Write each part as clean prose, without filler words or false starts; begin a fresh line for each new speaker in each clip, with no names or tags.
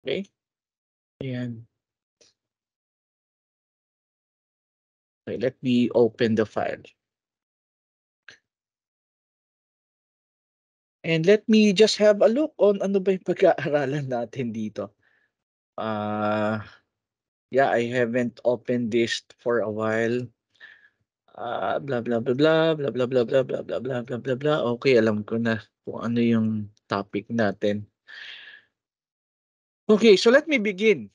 Okay? Ayan. Okay, let me open the file. And let me just have a look on ano ba yung pag-aaralan natin dito. Uh, yeah, I haven't opened this for a while. Blah, blah, blah, blah, blah, blah, blah, blah, blah, blah, blah, blah, blah, blah. Okay, alam ko na kung ano yung topic natin. Okay, so let me begin.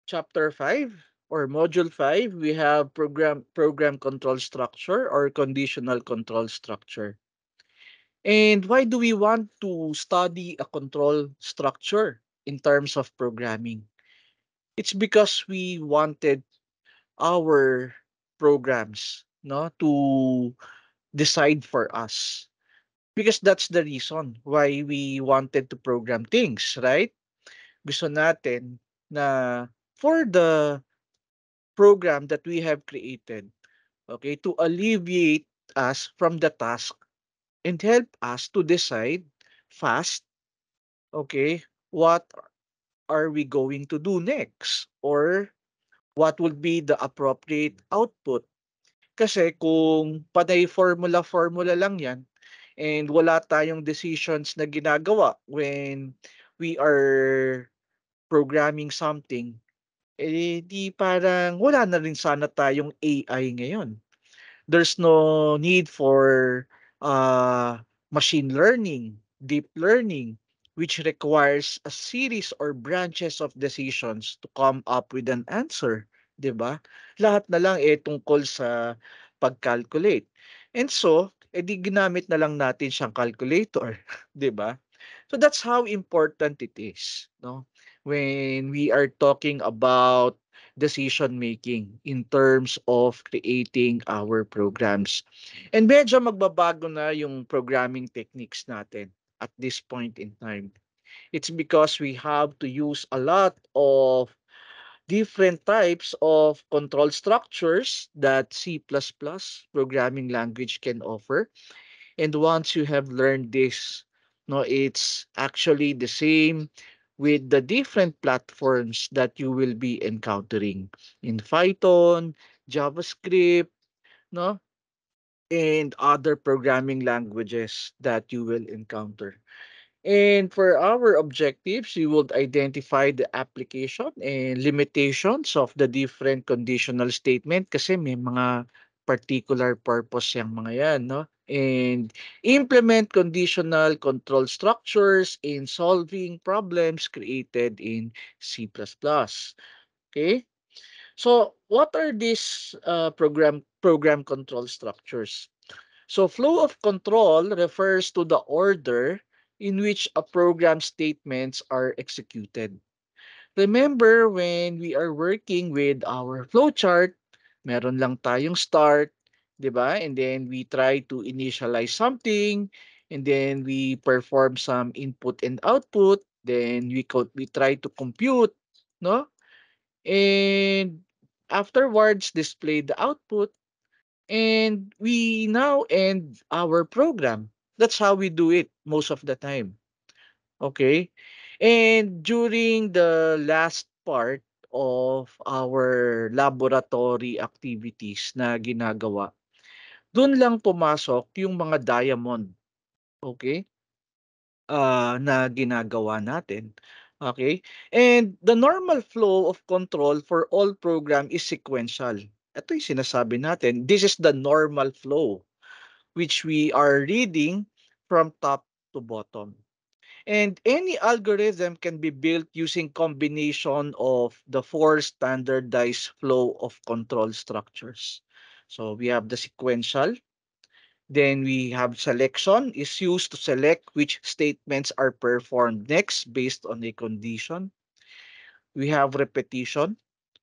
Chapter 5 or Module 5, we have program control structure or conditional control structure. And why do we want to study a control structure in terms of programming? It's because we wanted our programs to decide for us. Because that's the reason why we wanted to program things, right? Gusto natin na for the program that we have created, okay, to alleviate us from the task and help us to decide fast, okay, what are we going to do next or what would be the appropriate output. Kasi kung panay formula-formula lang yan and wala tayong decisions na ginagawa when we are programming something, eh di parang wala na rin sana tayong AI ngayon. There's no need for machine learning, deep learning, which requires a series or branches of decisions to come up with an answer, 'di ba? Lahat na lang tungkol sa pag-calculate. And so, edi ginamit na lang natin siyang calculator, 'di ba? So that's how important it is, no? When we are talking about decision making in terms of creating our programs. And medyo magbabago na yung programming techniques natin at this point in time. It's because we have to use a lot of different types of control structures that C++ programming language can offer. And once you have learned this, no, it's actually the same with the different platforms that you will be encountering in Python, JavaScript, no, and other programming languages that you will encounter. And for our objectives, we would identify the application and limitations of the different conditional statement kasi may mga particular purpose yung mga yan, no? And implement conditional control structures in solving problems created in C++. Okay? So, what are these program control structures? So flow of control refers to the order in which a program statements are executed. Remember when we are working with our flowchart, meron lang tayong start, 'di ba? And then we try to initialize something, and then we perform some input and output, then we try to compute, no? And afterwards display the output and we now end our program. That's how we do it most of the time. Okay? And during the last part of our laboratory activities na ginagawa, doon lang pumasok yung mga diamond, okay? Na ginagawa natin. Okay? And the normal flow of control for all program is sequential. Ito yung sinasabi natin. This is the normal flow which we are reading from top to bottom. And any algorithm can be built using combination of the four standardized flow of control structures. So we have the sequential, then we have selection is used to select which statements are performed next based on a condition. We have repetition.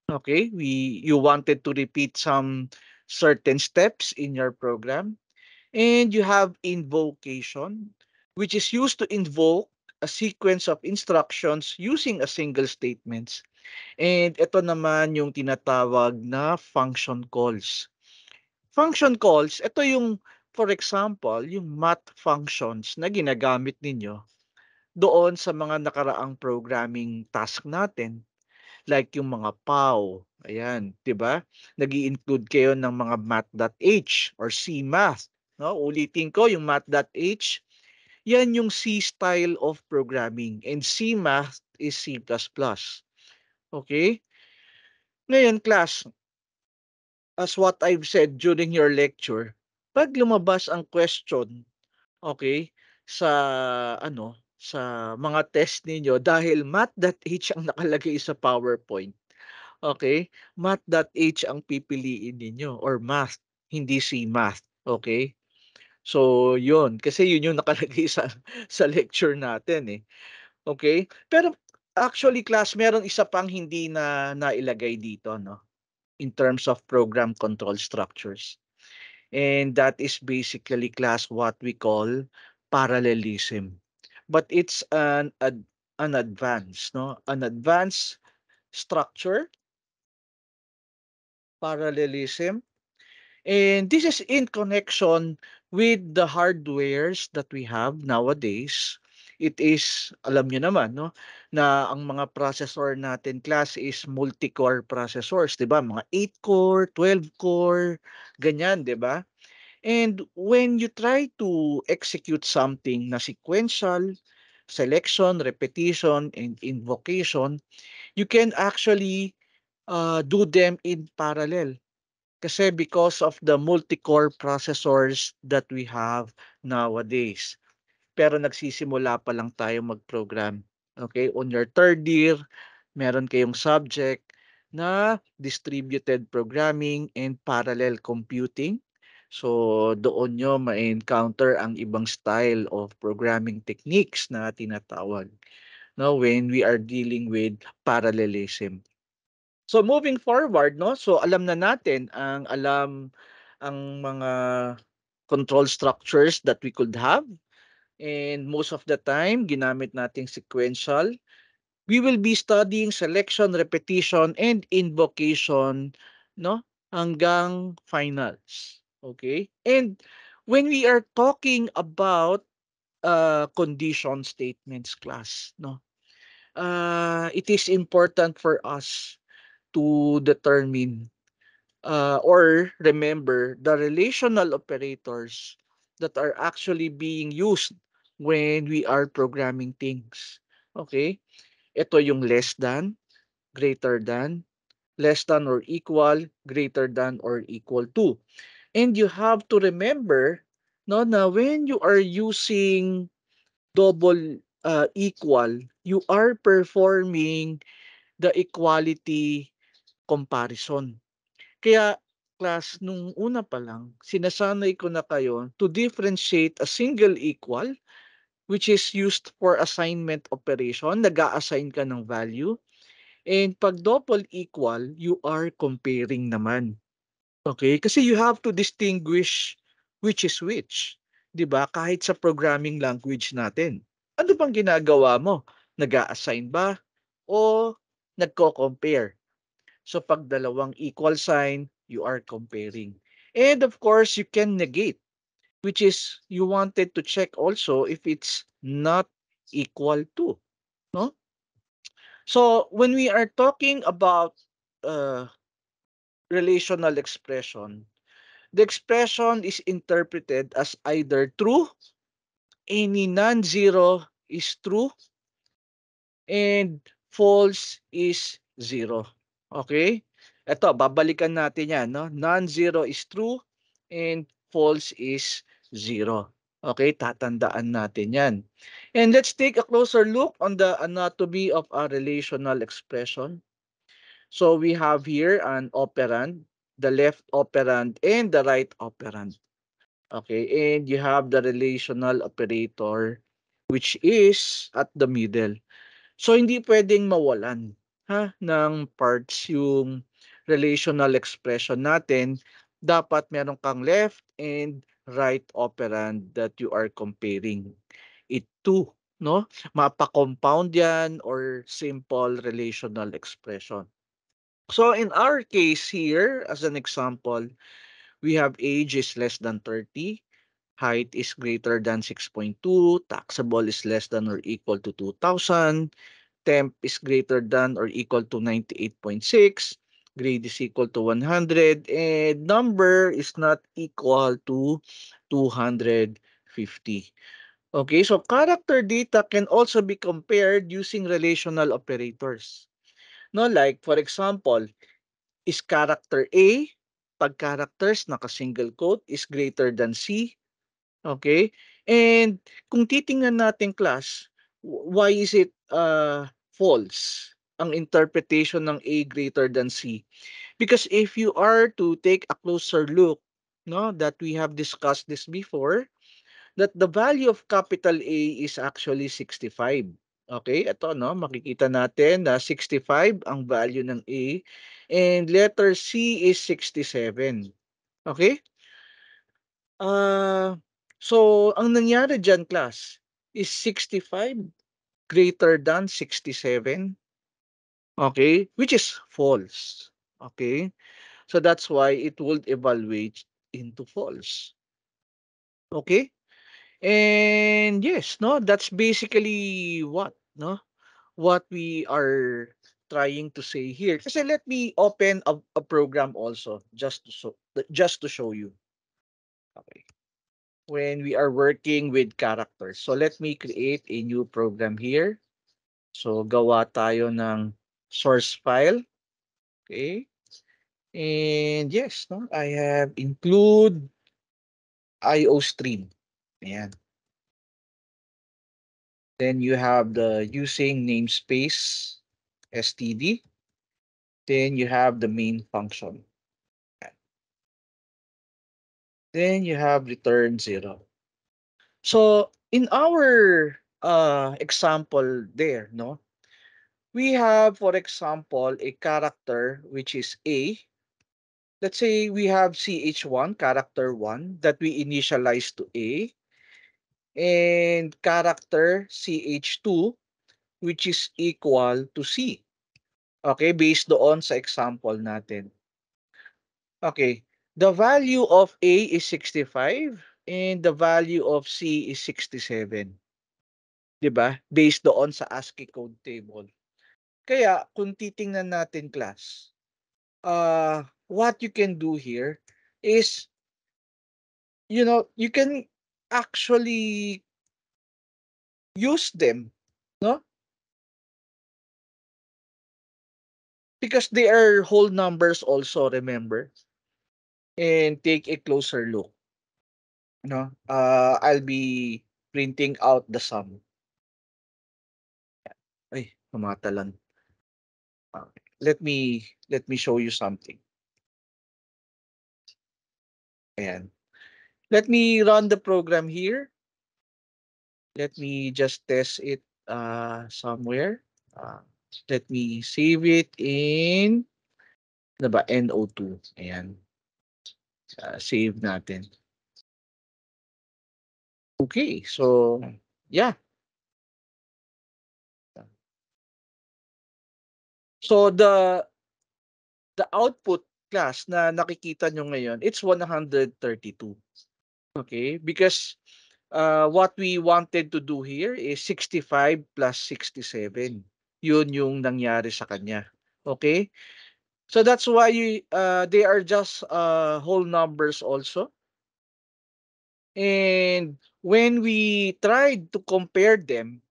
Okay, you wanted to repeat some certain steps in your program. And you have invocation, which is used to invoke a sequence of instructions using a single statements. And ito naman yung tinatawag na function calls. Function calls, ito yung, for example, yung math functions na ginagamit ninyo doon sa mga nakaraang programming task natin. Like yung mga POW, ayan, 'di ba? Nag-i-include kayo ng mga math.h or C Math, no? Ulitin ko yung math.h, yan yung C style of programming and C Math is C++. Okay? Ngayon, class, as what I've said during your lecture, pag lumabas ang question, okay, sa sa mga test ninyo dahil math.h ang nakalagay sa PowerPoint. Okay? Math.h ang pipiliin ninyo or math, hindi si math. Okay? So, yun. Kasi yun yung nakalagay sa lecture natin eh. Okay? Pero actually class, meron isa pang hindi na nailagay dito, no? In terms of program control structures. And that is basically class what we call parallelism. But it's an advanced, no? An advanced structure, parallelism. And this is in connection with the hardwares that we have nowadays. It is, alam nyo naman, no, na ang mga processor natin class is multi-core processors, 'di ba? Mga 8 core, 12 core, ganyan, 'di ba? And when you try to execute something na sequential, selection, repetition, and invocation, you can actually do them in parallel. Kasi because of the multi-core processors that we have nowadays. Pero nagsisimula pa lang tayo mag-program. Okay? On your third year, meron kayong subject na distributed programming and parallel computing. So, doon nyo ma-encounter ang ibang style of programming techniques na tinatawag, no, when we are dealing with parallelism. So moving forward, no? So alam na natin ang mga control structures that we could have, and most of the time ginamit nating sequential. We will be studying selection, repetition and invocation, no? Hanggang finals. Okay? And when we are talking about condition statements class, no? It is important for us to determine or remember the relational operators that are actually being used when we are programming things. Okay? Ito yung less than, greater than, less than or equal, greater than or equal to. And you have to remember, no, na when you are using double equal, you are performing the equality comparison. Kaya class, nung una pa lang, sinasanay ko na kayo to differentiate a single equal, which is used for assignment operation, nag-a-assign ka ng value. And pag double equal, you are comparing naman. Okay? Kasi you have to distinguish which is which. 'Di ba? Kahit sa programming language natin. Ano bang ginagawa mo? Nag-a-assign ba? O nagko-compare? So pag dalawang equal sign, you are comparing. And of course, you can negate, which is you wanted to check also if it's not equal to, no? So when we are talking about uh, relational expression, the expression is interpreted as either true, any non-zero is true, and false is zero. Okay? Ito, babalikan natin yan. No? Non-zero is true and false is zero. Okay? Tatandaan natin yan. And let's take a closer look on the anatomy of a relational expression. So we have here an operand, the left operand and the right operand. Okay? And you have the relational operator which is at the middle. So hindi puwedeng mawalan ng parts yung relational expression natin. Dapat meron kang left and right operand that you are comparing it to, no? Mapa-compound 'yan or simple relational expression. So in our case here, as an example, we have age is less than 30, height is greater than 6.2, taxable is less than or equal to 2,000, temp is greater than or equal to 98.6, grade is equal to 100, and number is not equal to 250. Okay, so character data can also be compared using relational operators. No, like for example, is character A, pag characters naka-single quote is greater than C. Okay? And kung titingnan natin class, why is it false ang interpretation ng A greater than C? Because if you are to take a closer look, no, that we have discussed this before, that the value of capital A is actually 65. Okay, ito no, makikita natin na 65 ang value ng A and letter C is 67. Okay? Uh, so ang nangyari diyan class is 65 greater than 67. Okay? Which is false. Okay? So that's why it would evaluate into false. Okay? And yes, no, that's basically what we are trying to say here. Kasi let me open a program also just to show you. Okay. When we are working with characters. So let me create a new program here. So gawa tayo ng source file. Okay. And yes, no, I have include IO stream. Ayan. Then you have the using namespace std. Then you have the main function. Then you have return 0. So in our example there, no, we have, for example, a character which is A. Let's say we have ch1, character 1, that we initialize to A, and character ch2, which is equal to C. Okay, based doon sa example natin. Okay, the value of A is 65 and the value of C is 67. 'Di ba? Based doon sa ASCII code table. Kaya kung titingnan natin class, what you can do here is, you can actually use them, no? Because they are whole numbers also, remember? And take a closer look, no? I'll be printing out the sum. Ay, kumatalan. Okay. Let me show you something. Ayan. Let me run the program here. Let me just test it somewhere. Uh, Let me save it in ano ba, NO2. Ayan. Save natin. Okay, so yeah. So the output class na nakikita nyo ngayon, it's 132. Okay, because what we wanted to do here is 65 plus 67. Yun yung nangyari sa kanya. Okay? So that's why they are just whole numbers also. And when we tried to compare them,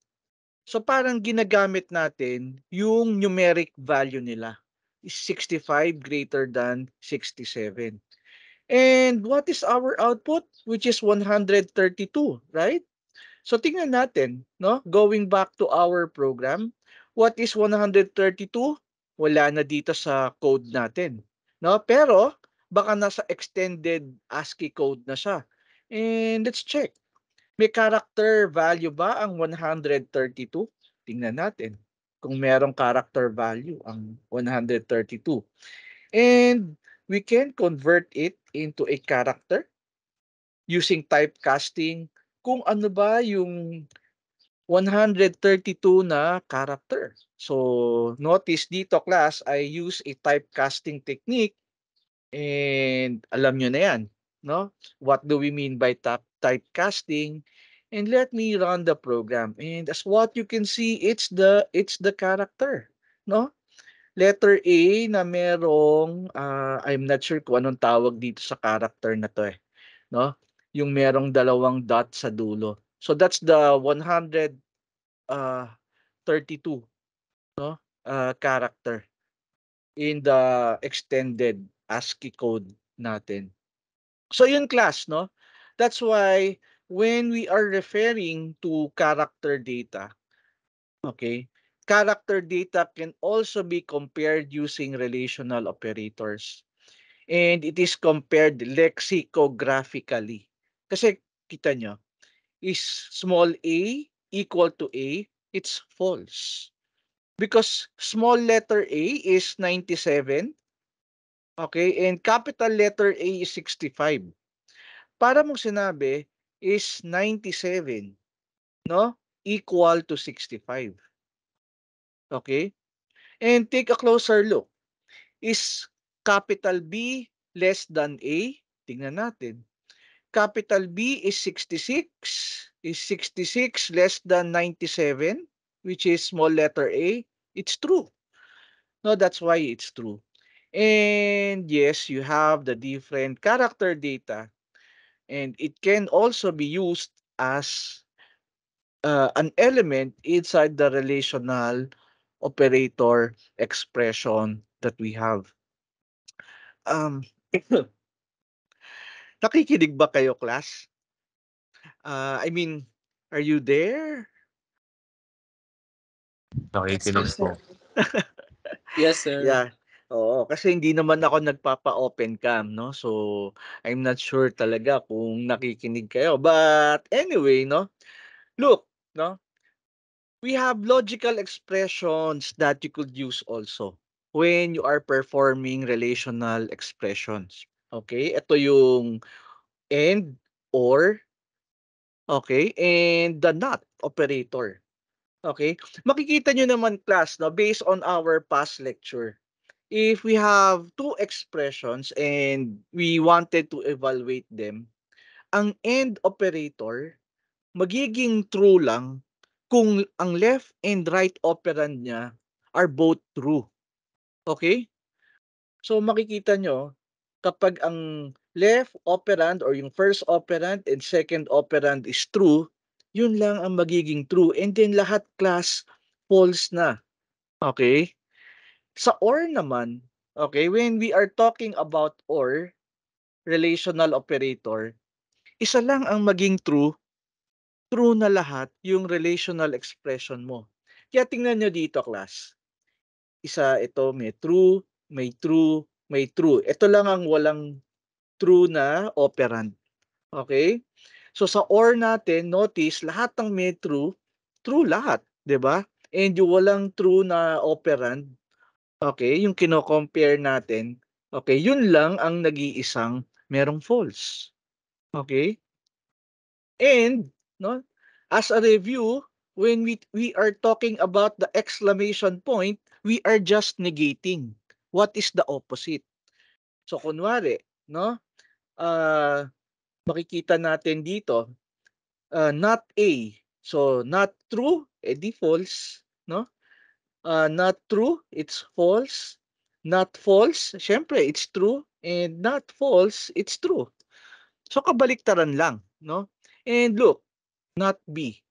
so parang ginagamit natin yung numeric value nila is 65 greater than 67. And what is our output? Which is 132, right? So tingnan natin, no? Going back to our program, what is 132? Wala na dito sa code natin, no? Pero baka nasa extended ASCII code na siya. And let's check. May character value ba ang 132? Tingnan natin kung merong character value ang 132. And we can convert it into a character using typecasting kung ano ba yung 132 na character. So, notice dito class, I use a typecasting technique and alam nyo na yan, no? What do we mean by typecasting, and let me run the program. And as what you can see, it's the character, no? Letter A na merong, I'm not sure kung anong tawag dito sa character na 'to, eh, 'no? Yung merong dalawang dot sa dulo. So that's the 132, no, character in the extended ASCII code natin. So yun class, no? That's why when we are referring to character data, okay, character data can also be compared using relational operators. And it is compared lexicographically. Kasi kita nyo, is small a equal to a, it's false. Because small letter a is 97, okay, and capital letter A is 65. Para mong sinabi is 97, no? Equal to 65. Okay? And take a closer look. Is capital B less than A? Tingnan natin. Capital B is 66. Is 66 less than 97, which is small letter A? It's true. No, that's why it's true. And yes, you have the different character data, and it can also be used as an element inside the relational operator expression that we have. Um, nakikinig ba kayo, class? I mean, are you there?
Yes,
Nakikinig
yes,
po.
sir. Yes, sir.
Yeah. Oo, kasi hindi naman ako nagpapa-open cam, no? So, I'm not sure talaga kung nakikinig kayo. But anyway, no? Look, no? We have logical expressions that you could use also when you are performing relational expressions. Okay? Ito yung and, or, okay? And the not operator. Okay? Makikita nyo naman class, no? Based on our past lecture. If we have two expressions and we wanted to evaluate them, ang and operator magiging true lang kung ang left and right operand niya are both true. Okay? So makikita nyo, kapag ang left operand or yung first operand and second operand is true, yun lang ang magiging true. And then lahat class false na. Okay? Sa or naman, okay, when we are talking about or, relational operator, isa lang ang maging true, true na lahat yung relational expression mo. Kaya tingnan nyo dito, class. Isa, ito, may true, may true, may true. Ito lang ang walang true na operand. Okay? So sa or natin, notice lahat ng may true, true lahat, 'di ba? And yung walang true na operand, okay, yung kino-compare natin, okay, yun lang ang nag-iisang merong false. Okay? And no, as a review, when we are talking about the exclamation point, we are just negating. What is the opposite? So kunwari, no? Uh, makikita natin dito, not A. So not true, edi false, no? Not true, it's false. Not false, syempre it's true. And not false, it's true. So kabaliktaran lang, no? And look, not B.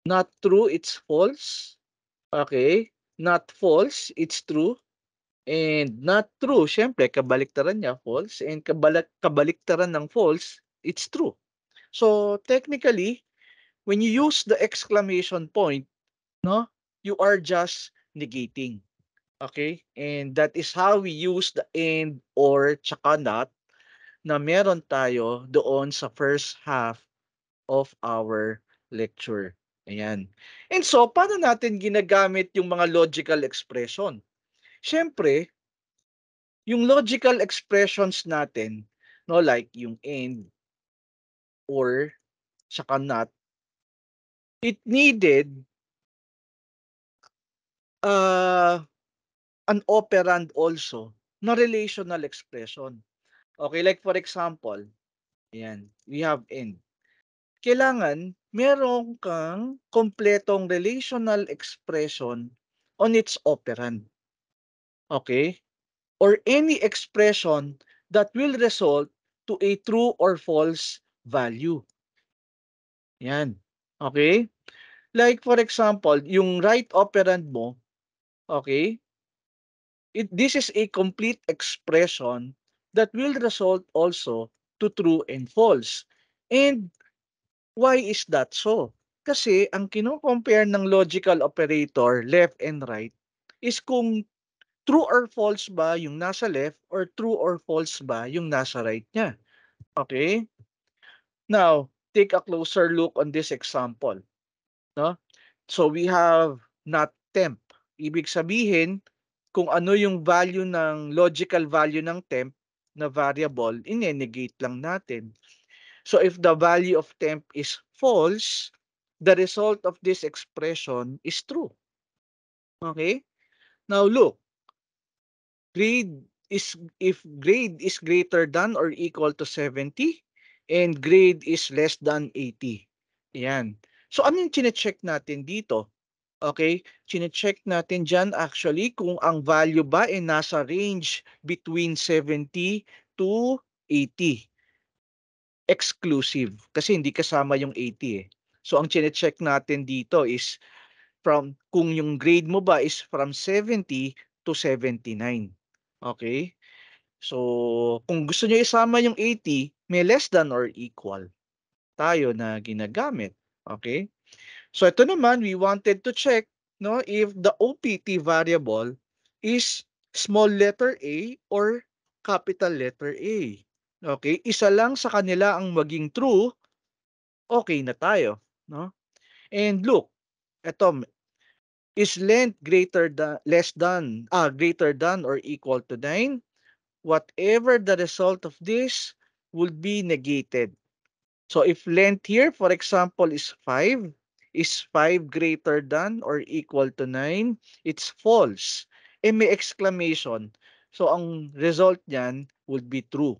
Not true, it's false. Okay? Not false, it's true. And not true, syempre kabaliktaran niya, false. And kabaliktaran ng false, it's true. So technically, when you use the exclamation point, no, you are just negating. Okay? And that is how we use the and, or, tsaka not na meron tayo doon sa first half of our lecture. Ayan. And so, paano natin ginagamit yung mga logical expression? Siyempre, yung logical expressions natin, no, like yung and, or, saka not, it needed uh, an operand also na relational expression. Okay, like for example, ayan, we have and. kailangan meron kang kompletong relational expression on its operand. Okay? Or any expression that will result to a true or false value. Yan. Okay? Like for example, yung right operand mo, okay? This is a complete expression that will result also to true and false. And why is that so? Kasi ang kino-compare ng logical operator left and right is kung true or false ba yung nasa left or true or false ba yung nasa right niya. Okay? Now, take a closer look on this example. No? So we have not temp. Ibig sabihin, kung ano yung value ng logical value ng temp na variable, inenegate lang natin. So if the value of temp is false, the result of this expression is true. Okay? Now look, grade is if grade is greater than or equal to 70 and grade is less than 80. Yan. So ano yung chine-check natin dito? Okay? Chine-check natin dyan actually kung ang value ba ay nasa range between 70 to 80. Exclusive. Kasi hindi kasama yung 80 eh. So ang chine-check natin dito is from kung yung grade mo ba is from 70 to 79. Okay? So kung gusto nyo isama yung 80, may less than or equal tayo na ginagamit. Okay? So ito naman, we wanted to check no if the OPT variable is small letter A or capital letter A. Okay? Isa lang sa kanila ang maging true, okay na tayo, no? And look, ito is length greater than or equal to 9, whatever the result of this would be negated. So if length here, for example, is 5 greater than or equal to 9, it's false. Eh may exclamation. So ang result niyan would be true.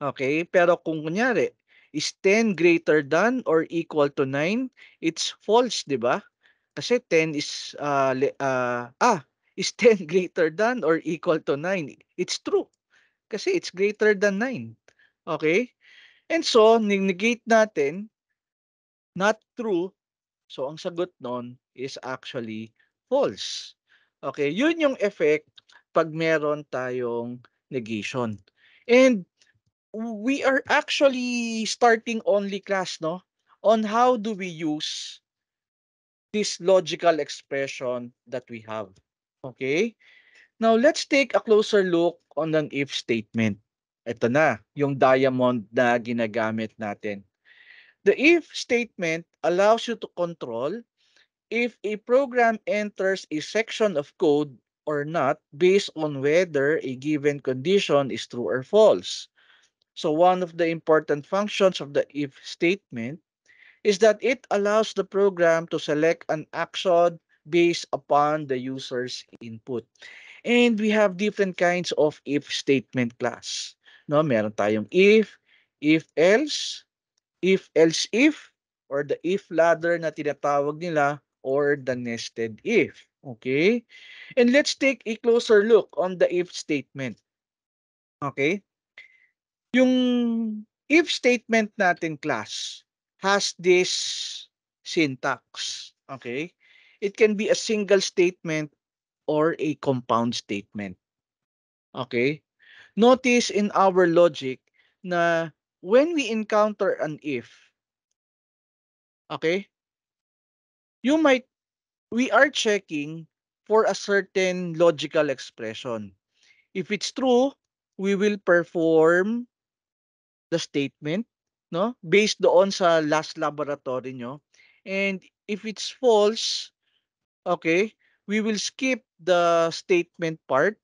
Okay? Pero kung kunyari, is 10 greater than or equal to 9, it's false, di ba? Kasi 10 is 10 greater than or equal to 9. It's true. Kasi it's greater than 9. Okay? And so, negate natin, not true. So, ang sagot nun is actually false. Okay, yun yung effect pag meron tayong negation. And we are actually starting only class, no? On how do we use this logical expression that we have. Okay? Now, let's take a closer look on an if statement. Ito na, yung diamond na ginagamit natin. The if statement allows you to control if a program enters a section of code or not based on whether a given condition is true or false. So one of the important functions of the if statement is that it allows the program to select an action based upon the user's input. And we have different kinds of if statement class. No, meron tayong if else, if else if, or the if ladder na tinatawag nila, or the nested if. Okay? And let's take a closer look on the if statement. Okay? Yung if statement natin class has this syntax. Okay? It can be a single statement or a compound statement. Okay? Notice in our logic na when we encounter an if, okay, we are checking for a certain logical expression. If it's true, we will perform the statement, no? Based doon sa last laboratory nyo. And if it's false, okay, we will skip the statement part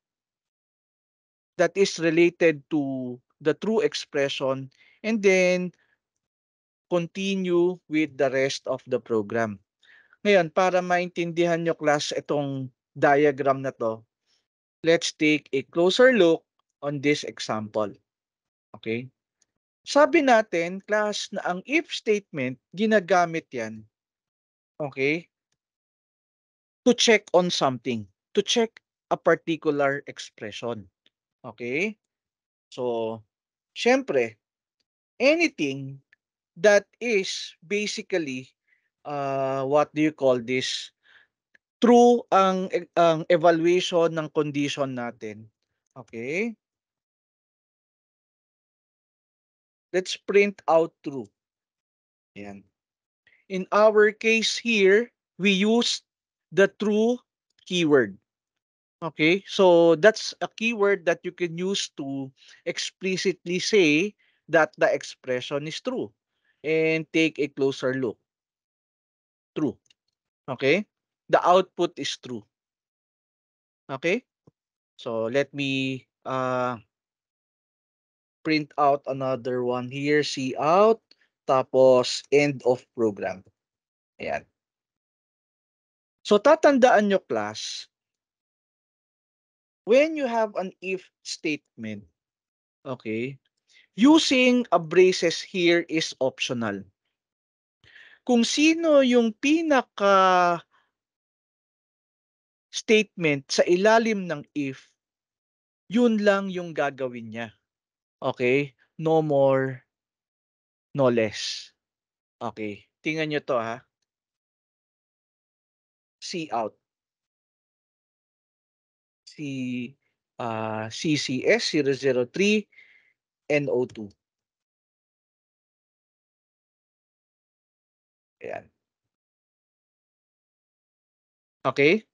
that is related to the true expression and then continue with the rest of the program. Ngayon, para maintindihan nyo class itong diagram na to, let's take a closer look on this example. Okay? Sabi natin, class, na ang if statement, ginagamit yan, okay, to check on something, to check a particular expression. Okay? So, syempre, anything that is basically, what do you call this, true ang evaluation ng condition natin. Okay? Let's print out true. Ayan. In our case here, we use the true keyword. Okay? So that's a keyword that you can use to explicitly say that the expression is true. And take a closer look. True. Okay? The output is true. Okay? So let me print out another one here. See out. Tapos end of program. Ayan. So tatandaan nyo, class, when you have an if statement, okay, using a braces here is optional. Kung sino yung pinaka statement sa ilalim ng if, yun lang yung gagawin niya. Okay? No more, no less. Okay. Tingnan nyo to, ha. See out. Si CCS 003 NO2. Ayan. Okay?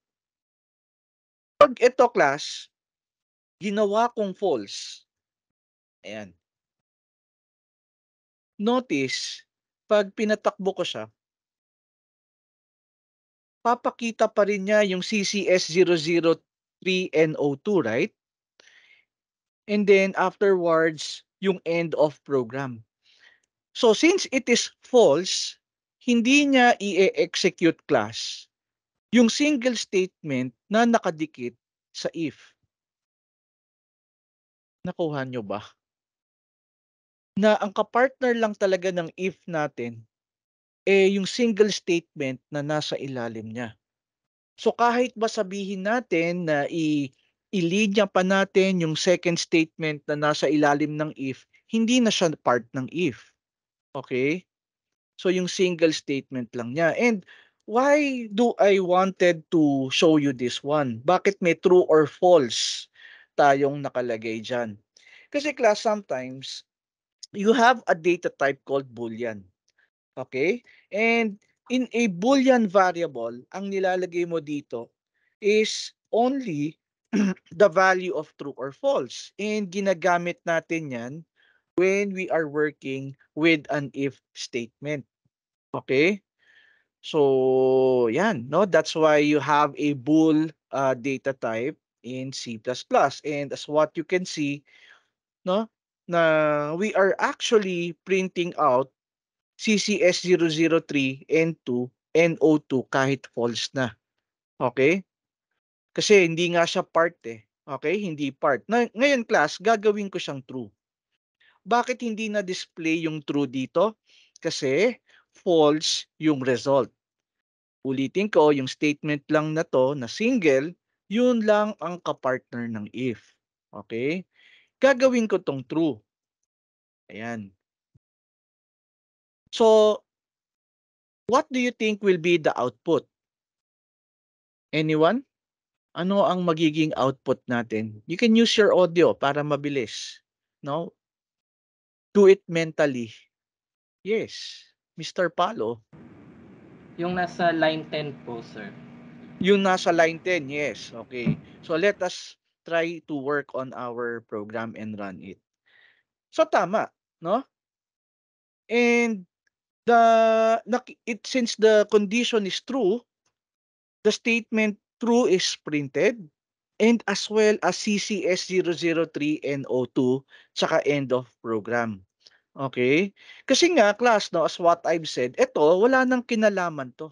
Pag ito, class, ginawa kong false. Ayan. Notice, pag pinatakbo ko siya, papakita pa rin niya yung CCS 003NO2, right? And then afterwards, yung end of program. So since it is false, hindi niya i-execute, class, yung single statement na nakadikit sa if. Nakuha nyo ba? Na ang kapartner lang talaga ng if natin, yung single statement na nasa ilalim niya. So kahit ba sabihin natin na ilinya pa natin yung second statement na nasa ilalim ng if, hindi na siya part ng if. Okay? So yung single statement lang niya. And why do I wanted to show you this one? Bakit may true or false tayong nakalagay dyan? Kasi, class, sometimes you have a data type called Boolean. Okay? And in a Boolean variable, ang nilalagay mo dito is only the value of true or false. And ginagamit natin yan when we are working with an if statement. Okay? So, yan, no? That's why you have a bool data type in C++. And as what you can see, no, na we are actually printing out CCS003 N2 NO2 kahit false na. Okay? Kasi hindi nga siya part eh. Okay? Hindi part. Ngayon, class, gagawin ko siyang true. Bakit hindi na-display yung true dito? Kasi false yung result. Ulitin ko, yung statement lang na to na single, yun lang ang kapartner ng if. Okay? Gagawin ko tong true. Ayan. So, what do you think will be the output? Anyone? Ano ang magiging output natin? You can use your audio para mabilis. No? Do it mentally. Yes. Mr. Palo.
Yung nasa line 10 po, sir.
Yung nasa line 10, yes. Okay. So let us try to work on our program and run it. So tama, no? And since the condition is true, the statement true is printed, and as well as CCS003 NO2 tsaka end of program. Okay? Kasi nga, class, no, as what I've said, ito, wala nang kinalaman to.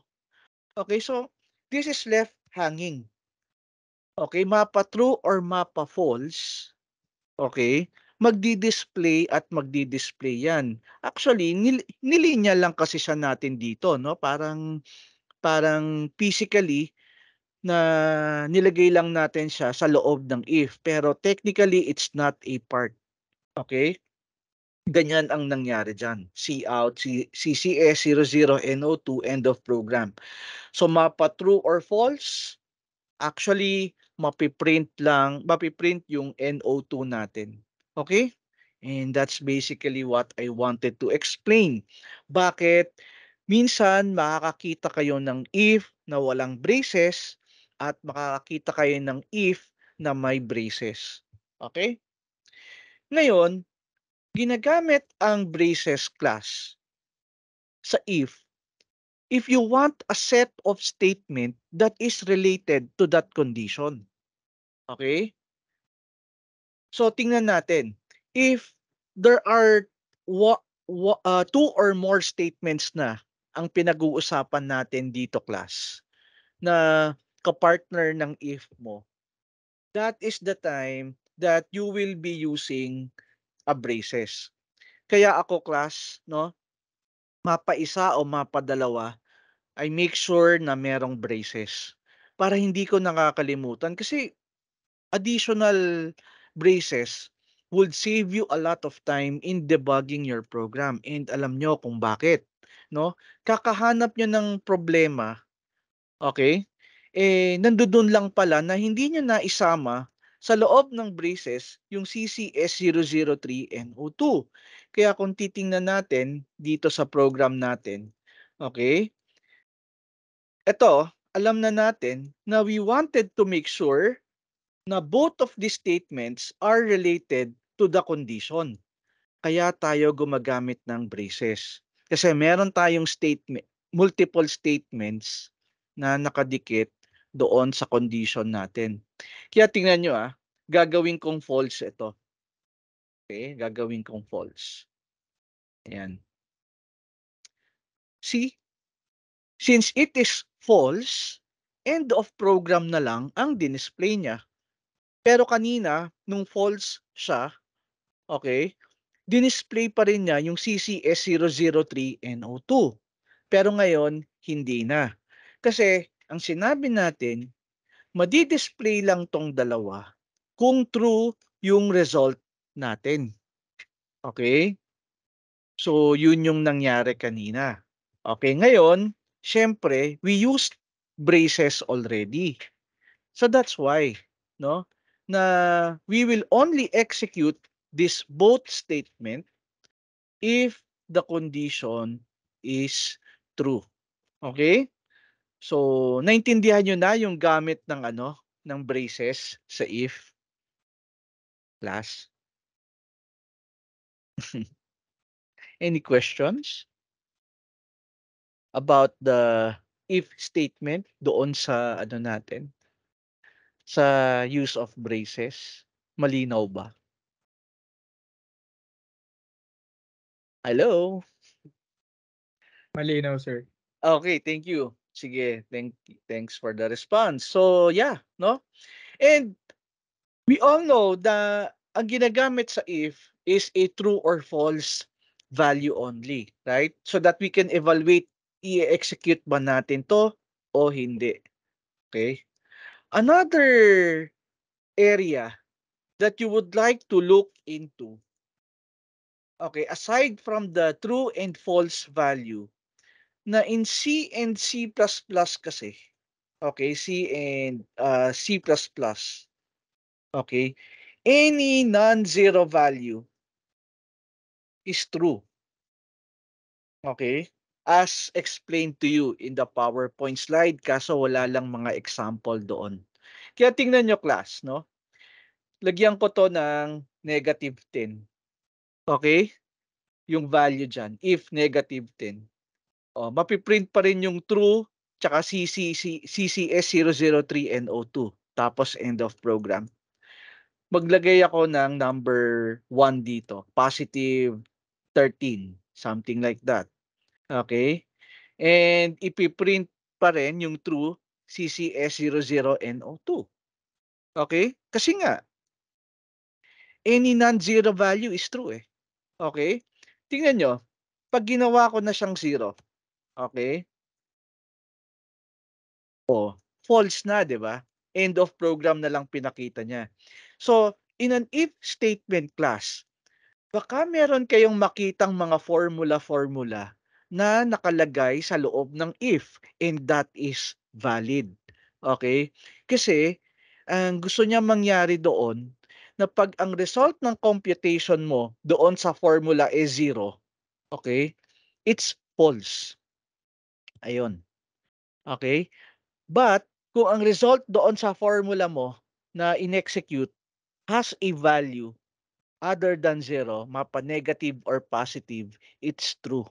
Okay, so this is left hanging. Okay, mapa true or mapa false. Okay, magdi-display at magdi-display yan. Actually, nilinya lang kasi siya natin dito, no? Parang physically na nilagay lang natin siya sa loob ng if. Pero technically, it's not a part. Okay? Ganyan ang nangyari dyan. Cout, CCS00, NO2, end of program. So, mapa true or false, actually, mapiprint yung NO2 natin. Okay? And that's basically what I wanted to explain. Bakit minsan makakakita kayo ng if na walang braces at makakakita kayo ng if na may braces. Okay? Ngayon, ginagamit ang braces class sa if you want a set of statement that is related to that condition. Okay? So tingnan natin. If there are two or more statements na ang pinag-uusapan natin dito, class, na kapartner ng if mo, that is the time that you will be using a braces. Kaya ako, class, no, mapa-isa o mapa-dalawa, I make sure na merong braces para hindi ko nakakalimutan kasi additional braces would save you a lot of time in debugging your program. And alam nyo kung bakit, no? Kakahanap nyo ng problema, okay? Nandoon lang pala na hindi nyo na isama sa loob ng braces yung CCS003NO2. Kaya kung titingnan natin dito sa program natin, okay? Ito, alam na natin na we wanted to make sure na both of these statements are related to the condition. Kaya tayo gumagamit ng braces. Kasi meron tayong multiple statements na nakadikit doon sa condition natin. Kaya tingnan nyo gagawin kong false ito. Okay, gagawin kong false. Ayan. See, since it is false, end of program na lang ang dinisplay niya. Pero kanina, nung false siya, okay, dinisplay pa rin niya yung CCS003NO2. Pero ngayon, hindi na. Kasi, ang sinabi natin, madi-display lang tong dalawa kung true yung result natin. Okay? So, yun yung nangyari kanina. Okay, ngayon, syempre, we used braces already. So that's why, no, na we will only execute this both statement if the condition is true. Okay? So, naintindihan nyo na yung gamit ng ng braces sa if class? Any questions about the if statement doon sa natin, sa use of braces? Malinaw ba? Hello?
Malinaw, sir.
Okay, thank you. Sige, thanks for the response. So, yeah, no? And we all know that ang ginagamit sa if is a true or false value only, right? So that we can evaluate, i-execute ba natin to o hindi. Okay? Another area that you would like to look into, okay, aside from the true and false value, na in C and C++ kasi, okay, C and C++, okay, any non-zero value is true. Okay? As explained to you in the PowerPoint slide, kaso wala lang mga example doon. Kaya tingnan nyo, class, no? Lagyan ko to ng -10. Okay? Yung value dyan, if -10. O, mapiprint pa rin yung true tsaka CCS003NO2. Tapos end of program. Maglagay ako ng number 1 dito. Positive 13. Something like that. Okay? And ipiprint pa rin yung true CCS00NO2. Okay? Kasi nga, any non-zero value is true eh. Okay? Tingnan nyo, pag ginawa ko na siyang zero, okay? False na, di ba? End of program na lang pinakita niya. So, in an if statement class, baka meron kayong makitang mga formula-formula na nakalagay sa loob ng if and that is valid. Okay? Kasi, ang gusto niya mangyari doon, na pag ang result ng computation mo doon sa formula is zero, okay? It's false. Ayun. Okay? But, kung ang result doon sa formula mo na in-execute has a value other than zero, mapa negative or positive, it's true.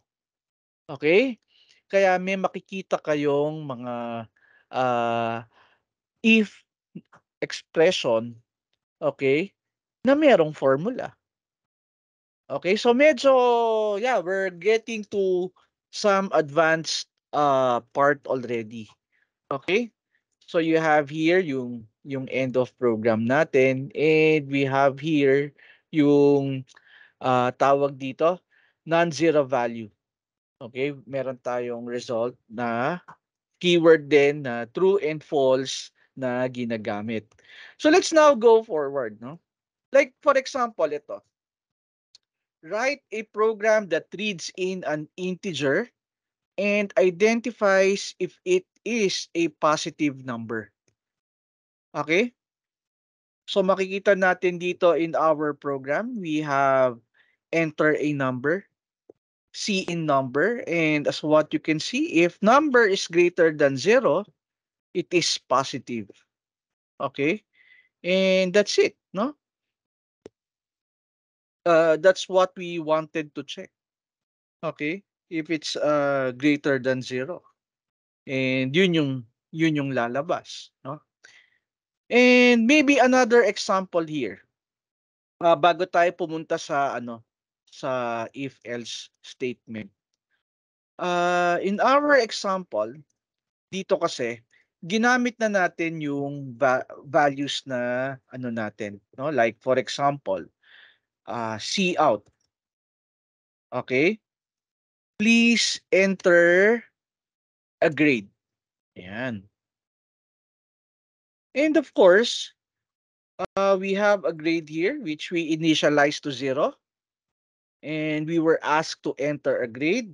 Okay? Kaya may makikita kayong mga uh, if expression, okay, na merong formula. Okay, so medyo, yeah, we're getting to some advanced part already. Okay? So you have here yung end of program natin and we have here yung tawag dito non-zero value. Okay? Meron tayong result na keyword din na true and false na ginagamit. So let's now go forward, no? Like for example, ito. Write a program that reads in an integer and identifies if it is a positive number. Okay? So makikita natin dito in our program, we have enter a number, C in number, and as what you can see, if number is greater than 0, it is positive. Okay? And that's it, no? That's what we wanted to check. Okay? If it's greater than 0. And yun yung lalabas, no? And maybe another example here. Bago tayo pumunta sa sa if else statement. In our example, dito kasi ginamit na natin yung values na natin, no? Like for example, C out. Okay? Please enter a grade. Ayan. And of course, we have a grade here which we initialize to 0 and we were asked to enter a grade.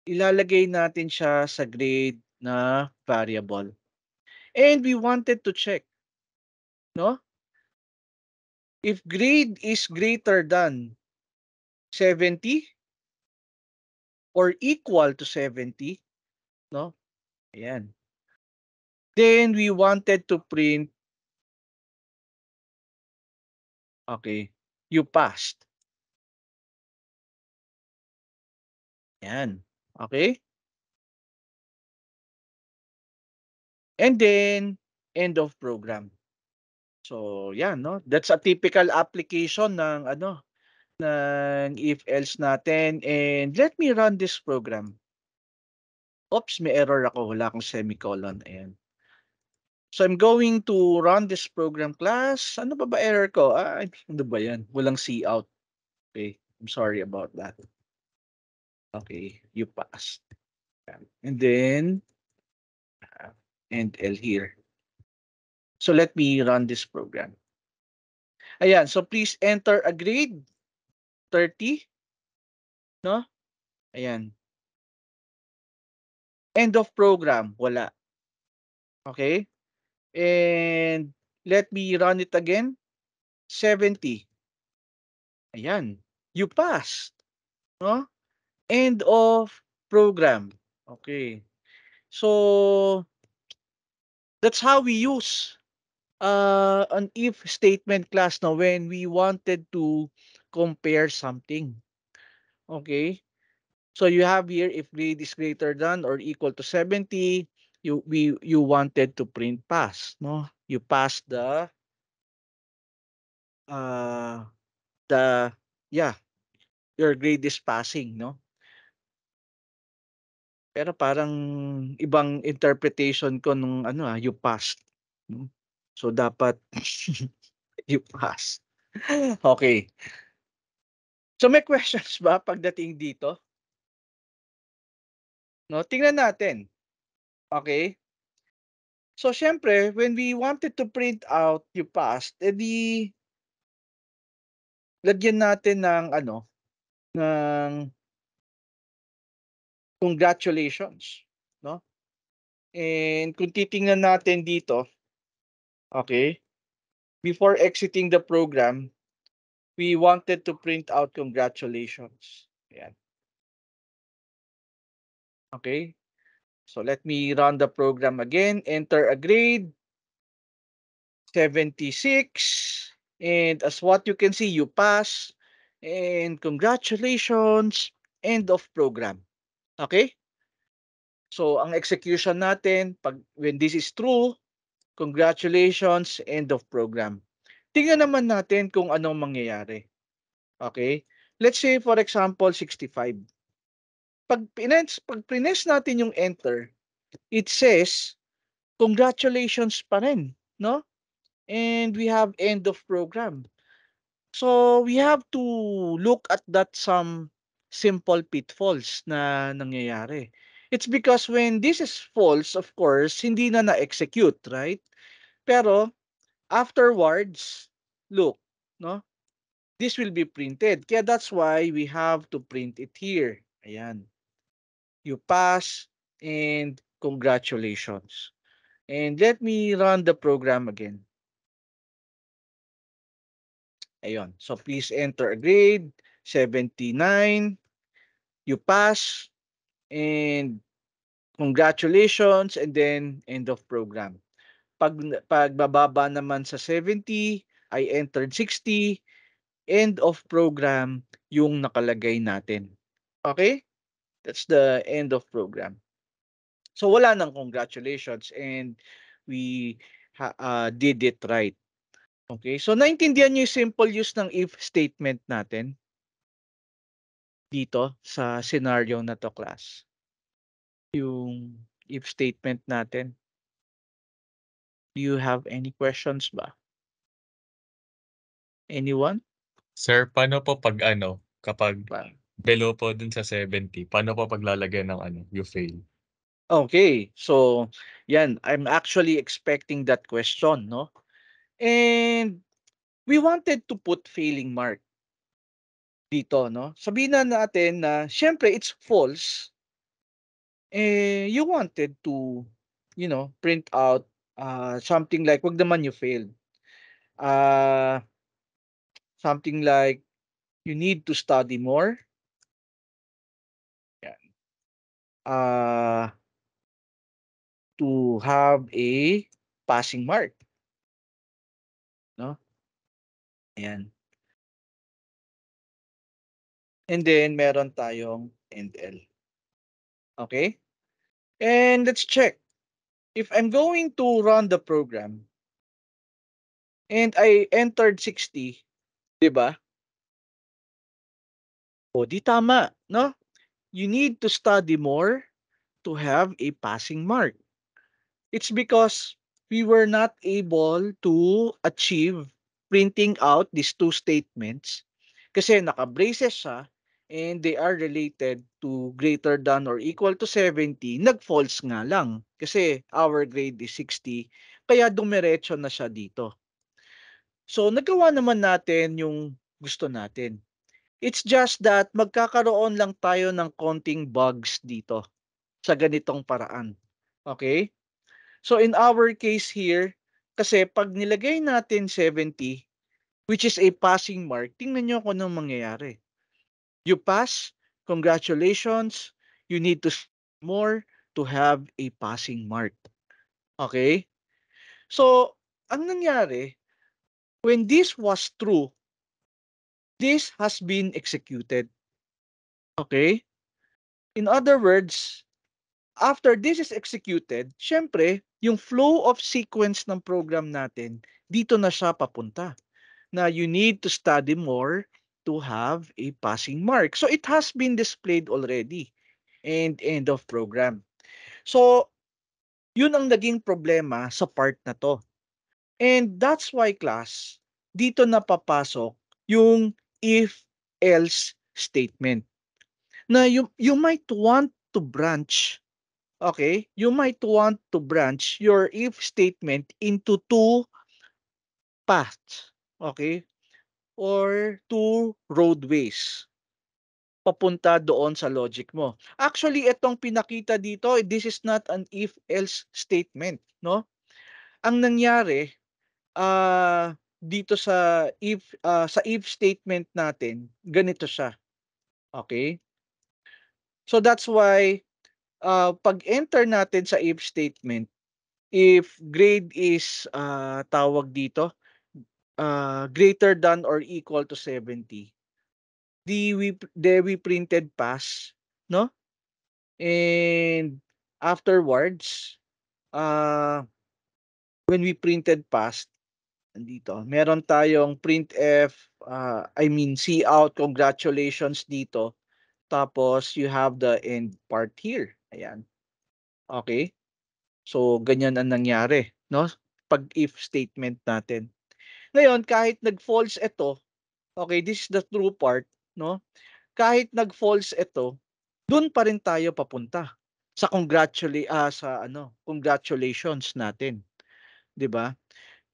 Ilalagay natin siya sa grade na variable. And we wanted to check, no? If grade is greater than 70 or equal to 70, no? Ayan. Then we wanted to print, okay, you passed. Ayan. Okay? And then, end of program. So, yan, no? That's a typical application ng ng if else natin. And let me run this program. Oops, may error ako. Wala akong semicolon. Ayan. So I'm going to run this program class. Ano ba error ko? Ano ba yan? Walang C out. Okay. I'm sorry about that. Okay. You passed. And then, and L here. So let me run this program. Ayan. So please enter a grade. 30. No? Ayan. End of program. Wala. Okay? And let me run it again. 70. Ayan. You passed. No? End of program. Okay. So, that's how we use an if statement class now when we wanted to compare something. Okay? So you have here if grade is greater than or equal to 70, you wanted to print pass, no? You pass uh the yeah, your grade is passing, no? Pero parang ibang interpretation ko nung you passed. No? So dapat you pass. Okay. So may questions ba pagdating dito? No, tingnan natin. Okay? So syempre, when we wanted to print out yung past, edi lagyan natin ng ano, ng congratulations, no? And kung titingnan natin dito, okay, before exiting the program, we wanted to print out congratulations. Ayan. Okay? So let me run the program again. Enter a grade, 76. And as what you can see, you pass. And congratulations, end of program. Okay? So ang execution natin, pag when this is true, congratulations, end of program. Tingnan naman natin kung anong mangyayari. Okay? Let's say for example 65. Pag prines natin yung enter, it says congratulations pa rin, no? And we have end of program. So we have to look at that some simple pitfalls na nangyayari. It's because when this is false, of course, hindi na na-execute, right? Pero afterwards, look, no? This will be printed. Kaya that's why we have to print it here. Ayan. You pass and congratulations. And let me run the program again. Ayun. So please enter a grade, 79. You pass and congratulations and then end of program. Pag bababa naman sa 70, I entered 60, end of program yung nakalagay natin. Okay? That's the end of program. So wala nang congratulations and we did it right. Okay? So naintindihan niyo yung simple use ng if statement natin dito sa scenario na to, class. Yung if statement natin. Do you have any questions ba? Anyone?
Sir, paano po pag ano, kapag
Ba?
below po dun sa 70, paano po paglalagay ng ano, you fail?
Okay. So, yan, I'm actually expecting that question, no? And we wanted to put failing mark dito, no? Sabihin na natin na syempre it's false. You wanted to, print out something like wag naman you failed. Uh, something like you need to study more. Yan. To have a passing mark, no? Ayan. And then meron tayong end L. Okay? And let's check. If I'm going to run the program and I entered 60, 'di ba? O di tama, no? You need to study more to have a passing mark. It's because we were not able to achieve printing out these two statements kasi naka-braces siya and they are related to greater than or equal to 70, nag-false nga lang kasi our grade is 60, kaya dumiretso na siya dito. So nagawa naman natin yung gusto natin. It's just that magkakaroon lang tayo ng konting bugs dito sa ganitong paraan. Okay? So in our case here, kasi pag nilagay natin 70, which is a passing mark, tingnan nyo kung anong mangyayari. You pass, congratulations, you need to more to have a passing mark. Okay? So, ang nangyari, when this was true, this has been executed. Okay? In other words, after this is executed, syempre, yung flow of sequence ng program natin, dito na siya papunta. Na you need to study more to have a passing mark. So it has been displayed already and end of program. So yun ang naging problema sa part na to. And that's why, class, dito na papasok yung if-else statement. Na you might want to branch, okay? You might want to branch your if statement into two paths, okay? Or two roadways papunta doon sa logic mo. Actually, itong pinakita dito, this is not an if-else statement, no? Ang nangyari, dito sa if statement natin, ganito siya. Okay? So that's why pag-enter natin sa if statement, if grade is tawag dito, greater than or equal to 70, we printed pass, no? And afterwards, when we printed pass, dito, meron tayong printf, I mean cout, congratulations dito. Tapos you have the end part here. Ayan. Okay? So ganyan ang nangyari, no? Pag if statement natin. Ngayon, kahit nag-false ito, okay, this is the true part, no? Kahit nag-false ito, doon pa rin tayo papunta sa congratulations natin, 'di ba?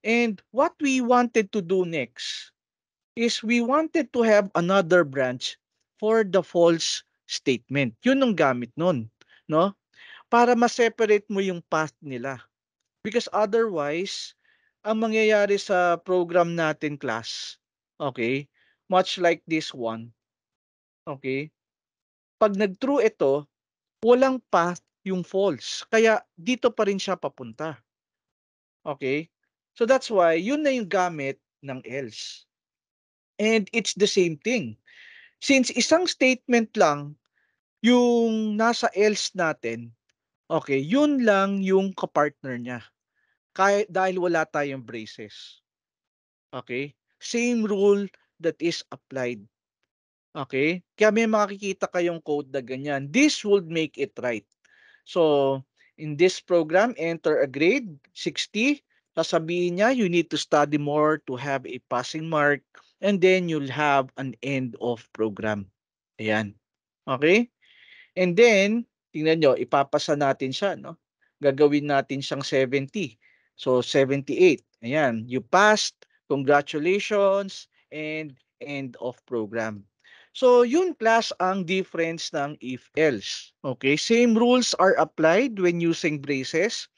And what we wanted to do next is we wanted to have another branch for the false statement. Yun ang gamit nun, no? Para ma-separate mo yung path nila. Because otherwise, ang mangyayari sa program natin class, okay, much like this one, okay, pag nag-true ito, walang path yung false. Kaya dito pa rin siya papunta. Okay? So that's why yun na yung gamit ng else. And it's the same thing. Since isang statement lang yung nasa else natin, okay, yun lang yung kapartner niya. Dahil wala tayong braces. Okay? Same rule that is applied. Okay? Kaya may makikita kayong code na ganyan. This would make it right. So, in this program, enter a grade, 60. Sasabihin niya, you need to study more to have a passing mark. And then, you'll have an end of program. Ayan. Okay? And then, tingnan nyo, ipapasa natin siya, no? Gagawin natin siyang 70. So, 78. Ayan, you passed. Congratulations. And end of program. So, yun class ang difference ng if-else. Okay, same rules are applied when using braces.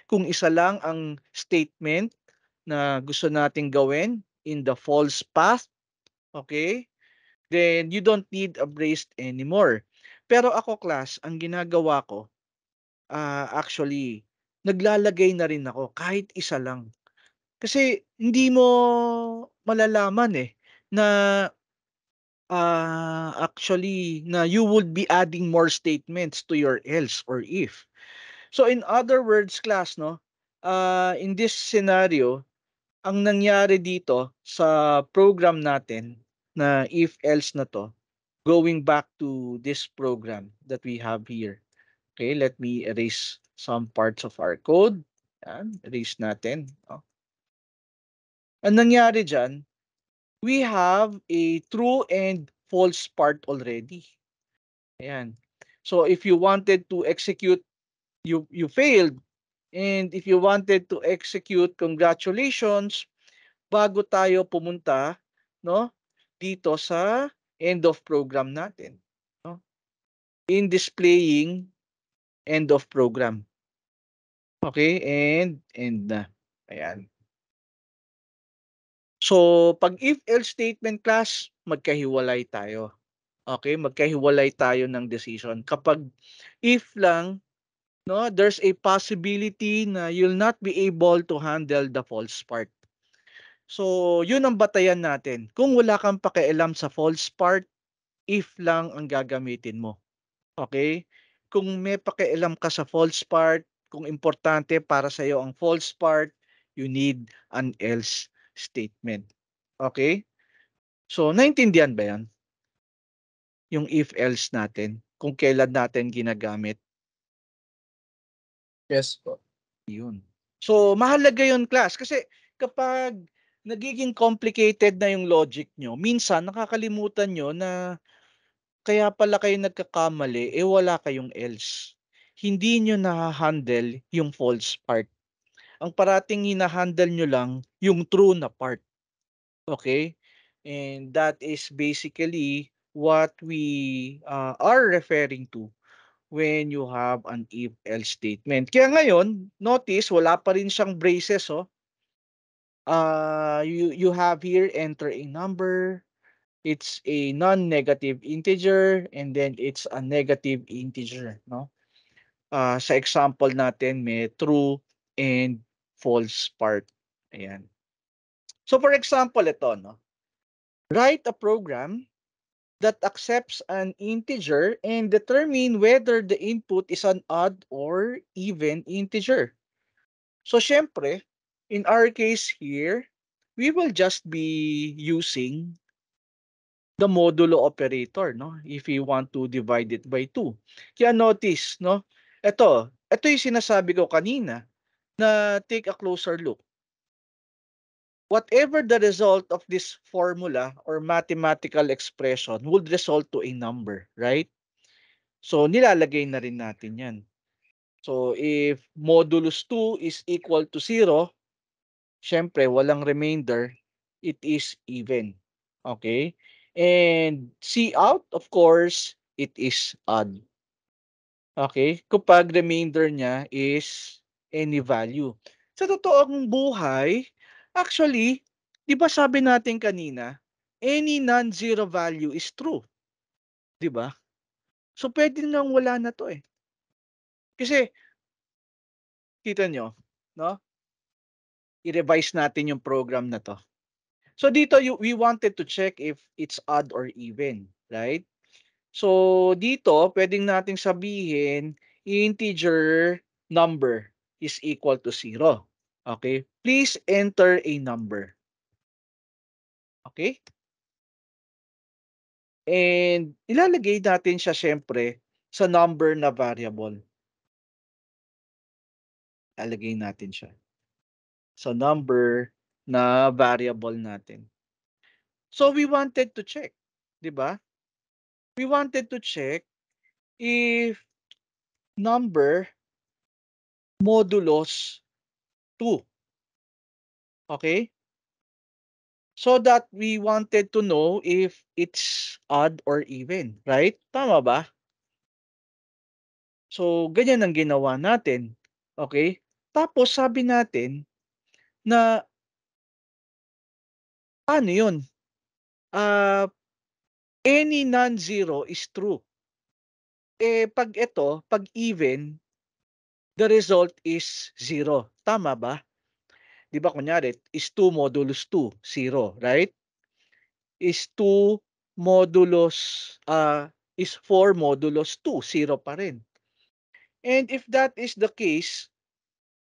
Kung isa lang ang statement na gusto nating gawin in the false path, okay, then you don't need a brace anymore. Pero ako class, ang ginagawa ko, actually, naglalagay na rin ako kahit isa lang. Kasi hindi mo malalaman na actually na you would be adding more statements to your else or if. So in other words, class, no, in this scenario, ang nangyari dito sa program natin na if else na to, going back to this program that we have here. Okay, let me erase some parts of our code. Yan, erase natin. Oh. Ang nangyari dyan, we have a true and false part already. Ayan. So if you wanted to execute, you failed. And if you wanted to execute, congratulations, bago tayo pumunta, no, dito sa end of program natin, no? In displaying end of program. Okay, and na. Ayan. So, pag if-else statement class, magkahiwalay tayo. Okay, magkahiwalay tayo ng decision. Kapag if lang, no, there's a possibility na you'll not be able to handle the false part. So, yun ang batayan natin. Kung wala kang pakialam sa false part, if lang ang gagamitin mo. Okay? Kung may pakialam ka sa false part, kung importante para sa iyo ang false part, you need an else statement. Okay? So, naintindihan ba yan? Yung if-else natin, kung kailan natin ginagamit.
Yes po.
Yun. So, mahalaga yun, class. Kasi kapag nagiging complicated na yung logic nyo. Minsan, nakakalimutan nyo na kaya pala kayo nagkakamali, wala kayong else. Hindi nyo na-handle yung false part. Ang parating hinahandle nyo lang yung true na part. Okay? And that is basically what we are referring to when you have an if-else statement. Kaya ngayon, notice, wala pa rin siyang braces, oh. You have here, enter a number, it's a non-negative integer, and then it's a negative integer, no? Sa example natin, may true and false part. Ayan. So for example, ito, no? Write a program that accepts an integer and determine whether the input is an odd or even integer. So syempre, in our case here, we will just be using the modulo operator, no? If we want to divide it by 2. Kaya notice, no? Ito yung sinasabi ko kanina na take a closer look. Whatever the result of this formula or mathematical expression would result to a number, right? So nilalagay na rin natin yan. So if modulus 2 is equal to 0, syempre walang remainder, it is even. Okay? And C out, of course, it is odd. Okay? Kapag remainder niya is any value. Sa totoong buhay, actually, di ba sabi natin kanina, any non-zero value is true. Di ba? So, pwede nang wala na to eh. Kasi, kita nyo, no? I-revise natin yung program na to. So, dito, we wanted to check if it's odd or even, right? So, dito, pwedeng nating sabihin, integer number is equal to 0. Okay? Please enter a number. Okay? And ilalagay natin siya syempre sa number na variable. Ilalagay natin siya sa number na variable natin. So, we wanted to check. Di ba? We wanted to check if number modulos 2. Okay? So that we wanted to know if it's odd or even, right? Tama ba? So, ganyan ang ginawa natin. Okay? Tapos, sabi natin na, ano yun? Any non-zero is true. Pag even, the result is 0. Tama ba? Di ba kunyari, is 2 modulus 2, 0, right? Is 2 modulus, is 4 modulus 2, 0 pa rin. And if that is the case,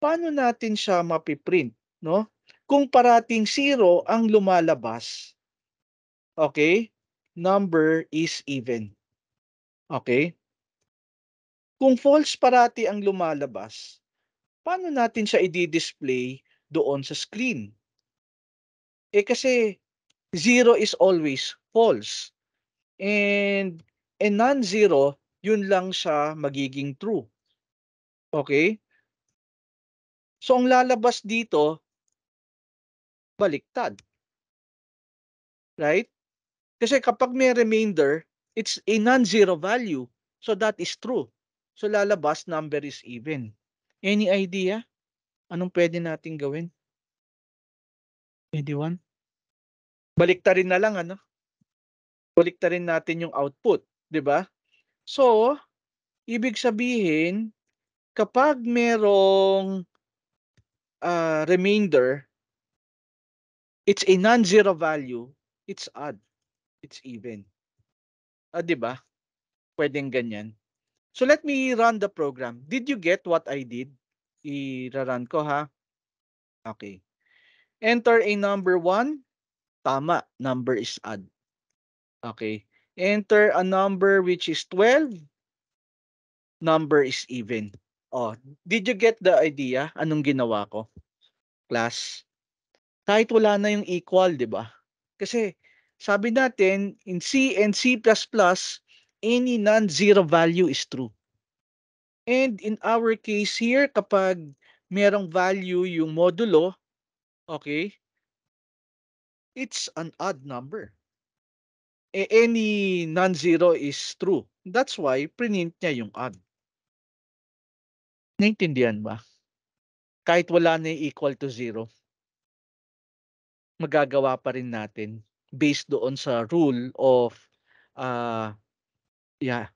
paano natin siya mapiprint, no? Kung parating 0 ang lumalabas, okay? Number is even. Okay? Kung false parati ang lumalabas, paano natin siya i-display doon sa screen? Kasi 0 is always false. And non-zero, yun lang siya magiging true. Okay? So, ang lalabas dito, baliktad. Right? Kasi kapag may remainder, it's a non-zero value. So, that is true. So, lalabas, number is even. Any idea? Anong pwede natin gawin? Anyone? Baliktarin na lang, ano? Baliktarin natin yung output. 'Di ba? So, ibig sabihin, kapag merong remainder, it's a non-zero value, it's odd, it's even. 'Di ba? Pwedeng ganyan. So let me run the program. Did you get what I did? I-run ko ha. Okay. Enter a number 1. Tama, number is odd. Okay. Enter a number which is 12. Number is even. Oh, did you get the idea? Anong ginawa ko? Class? Kahit wala na yung equal, di ba? Kasi sabi natin, in C and C++, any non-zero value is true. And in our case here, kapag merong value yung modulo, okay, it's an odd number. Any non-zero is true. That's why print niya yung odd. Naintindihan ba? Kahit wala na yung equal to zero, magagawa pa rin natin based doon sa rule of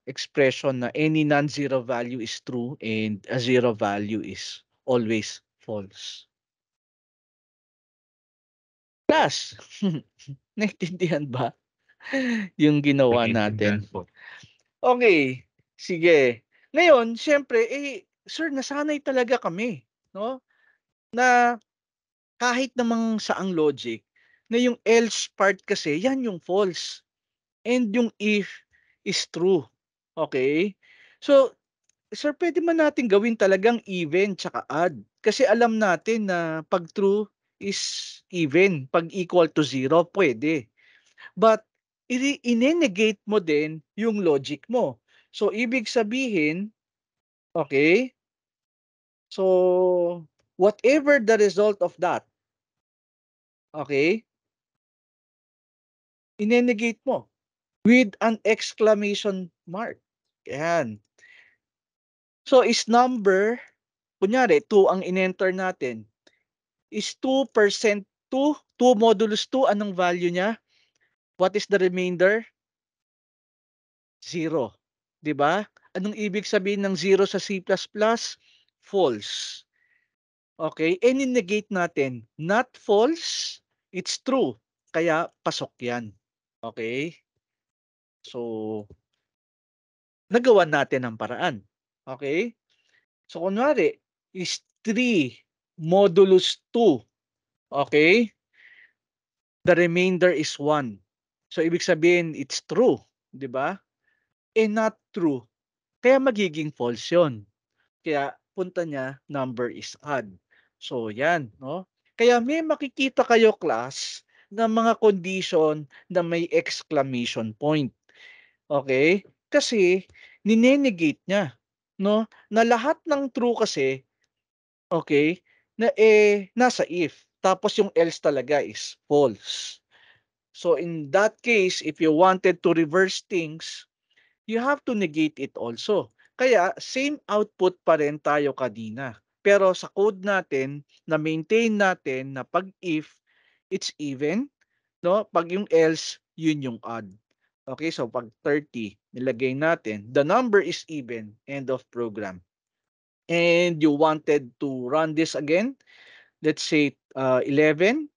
expression na any non-zero value is true and a zero value is always false. Plus, naintindihan ba yung ginawa
Naiintindihan
natin?
po.
Okay, sige. Ngayon, siyempre, sir, nasanay talaga kami, no? Na kahit namang saang logic, na yung else part kasi, yan yung false. And yung if is true. Okay? So, sir, pwede man natin gawin talagang even tsaka odd. Kasi alam natin na pag true is even. Pag equal to zero, pwede. But, i-negate mo din yung logic mo. So, ibig sabihin, okay, so, whatever the result of that, okay, i-negate mo with an exclamation mark. Yan. So, is number, kunyari, 2 ang in-enter natin, is 2% 2, 2 modulus 2, anong value niya? What is the remainder? 0. 'Di ba? Anong ibig sabihin ng 0 sa C++? False. Okay? And in-negate natin, not false, it's true. Kaya pasok yan. Okay? So, nagawa natin ang paraan. Okay? So, kunwari, is 3 modulus 2. Okay? The remainder is 1. So, ibig sabihin, it's true. Di ba? Not true. Kaya magiging false yun. Kaya, punta niya, number is odd. So, yan. No? Kaya may makikita kayo, class, ng mga condition na may exclamation point. Okay? Kasi, ninenegate niya. No? Na lahat ng true kasi, okay, na nasa if. Tapos yung else talaga is false. So in that case, if you wanted to reverse things, you have to negate it also. Kaya same output pa rin tayo kanina. Pero sa code natin, na-maintain natin na pag if, it's even, no? Pag yung else, yun yung odd. Okay, so pag 30, nilagay natin, the number is even, end of program. And you wanted to run this again, let's say 11,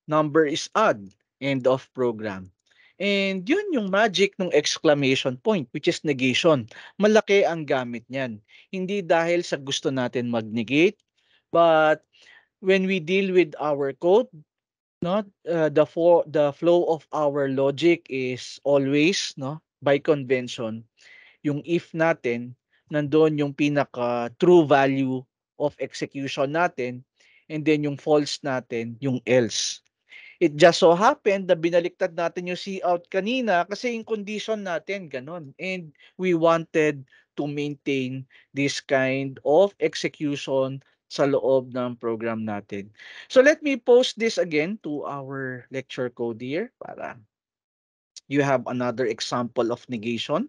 number is odd, end of program. And yun yung magic ng exclamation point, which is negation. Malaki ang gamit niyan. Hindi dahil sa gusto natin mag-negate, but when we deal with our code, no, the flow of our logic is always, no, by convention, yung if natin, nandoon yung pinaka true value of execution natin, and then yung false natin, yung else. It just so happened na binaliktad natin yung cout kanina kasi yung condition natin ganon. And we wanted to maintain this kind of execution sa loob ng program natin. So let me post this again to our lecture code here para you have another example of negation.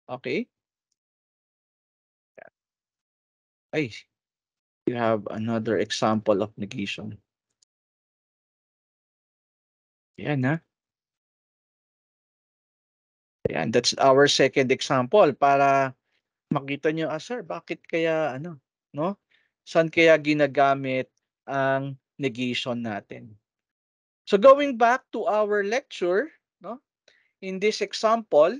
Okay. Ay, you have another example of negation. Yan ha. Ayan, that's our second example para makita nyo, sir, bakit kaya ano, no? Saan kaya ginagamit ang negation natin? So going back to our lecture, no? In this example,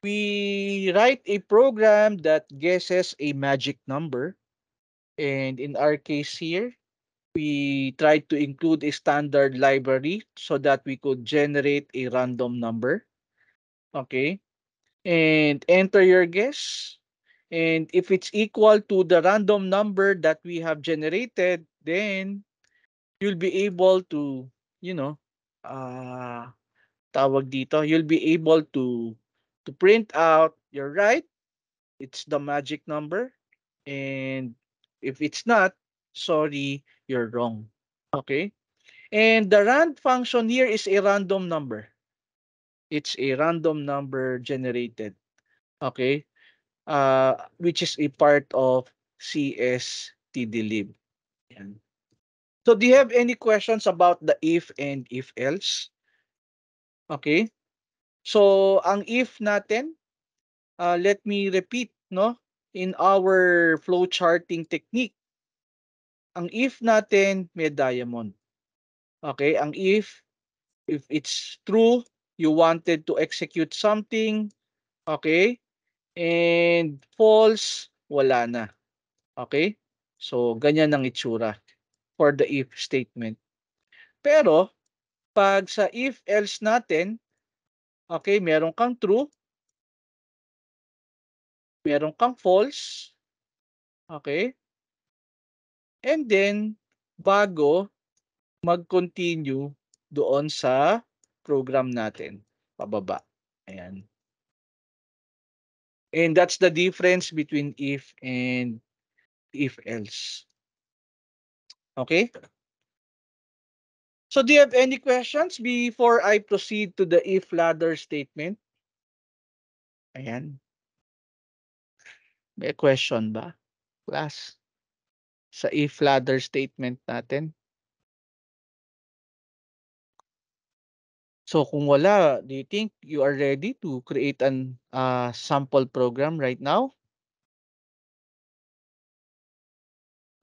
we write a program that guesses a magic number. And in our case here, we tried to include a standard library so that we could generate a random number. Okay. And enter your guess. And if it's equal to the random number that we have generated, then you'll be able to, tawag dito, you'll be able to print out, you're right, it's the magic number. And if it's not, sorry, you're wrong. Okay? And the rand function here is a random number. It's a random number generated. Okay? Which is a part of CSTDlib. Yan. So do you have any questions about the if and if else? Okay? So ang if natin, let me repeat, no? In our flow charting technique, ang if natin may diamond. Okay? Ang if it's true, you wanted to execute something, okay? And false, wala na. Okay? So, ganyan ang itsura for the if statement. Pero, pag sa if else natin, okay, meron kang true, meron kang false, okay? And then, bago mag-continue doon sa program natin, pababa. Ayan. And that's the difference between if and if else. Okay? So do you have any questions before I proceed to the if ladder statement? Ayan. May question ba, class? Sa if ladder statement natin? So kung wala, do you think you are ready to create an sample program right now?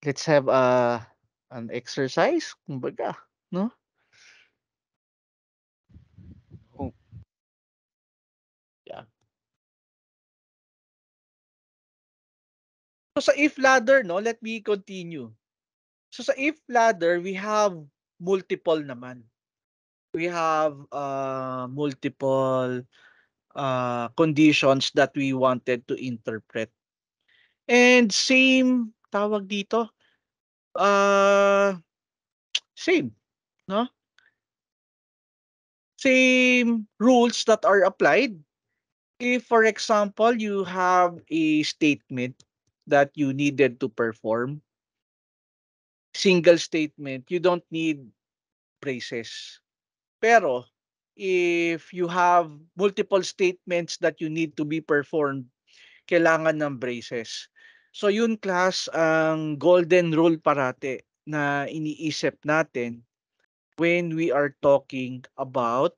Let's have an exercise, kumbaga, no? Oh, yeah. So sa if ladder, no, let me continue. So sa if ladder, we have multiple naman. We have multiple conditions that we wanted to interpret. And same, tawag dito, same, no? Same rules that are applied. If, for example, you have a statement that you needed to perform, single statement, you don't need braces. Pero, if you have multiple statements that you need to be performed, kailangan ng braces. So yun class ang golden rule parate na iniisip natin when we are talking about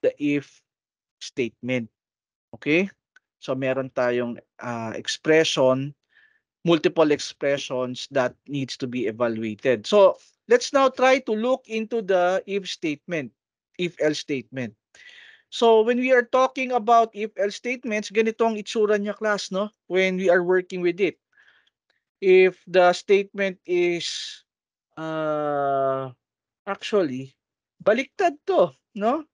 the if statement. Okay? So meron tayong expression, multiple expressions that needs to be evaluated. So let's now try to look into the if statement, if else statement. So when we are talking about if else statements, ganito ang itsura niya class, no? When we are working with it. If the statement is actually baliktad to, no?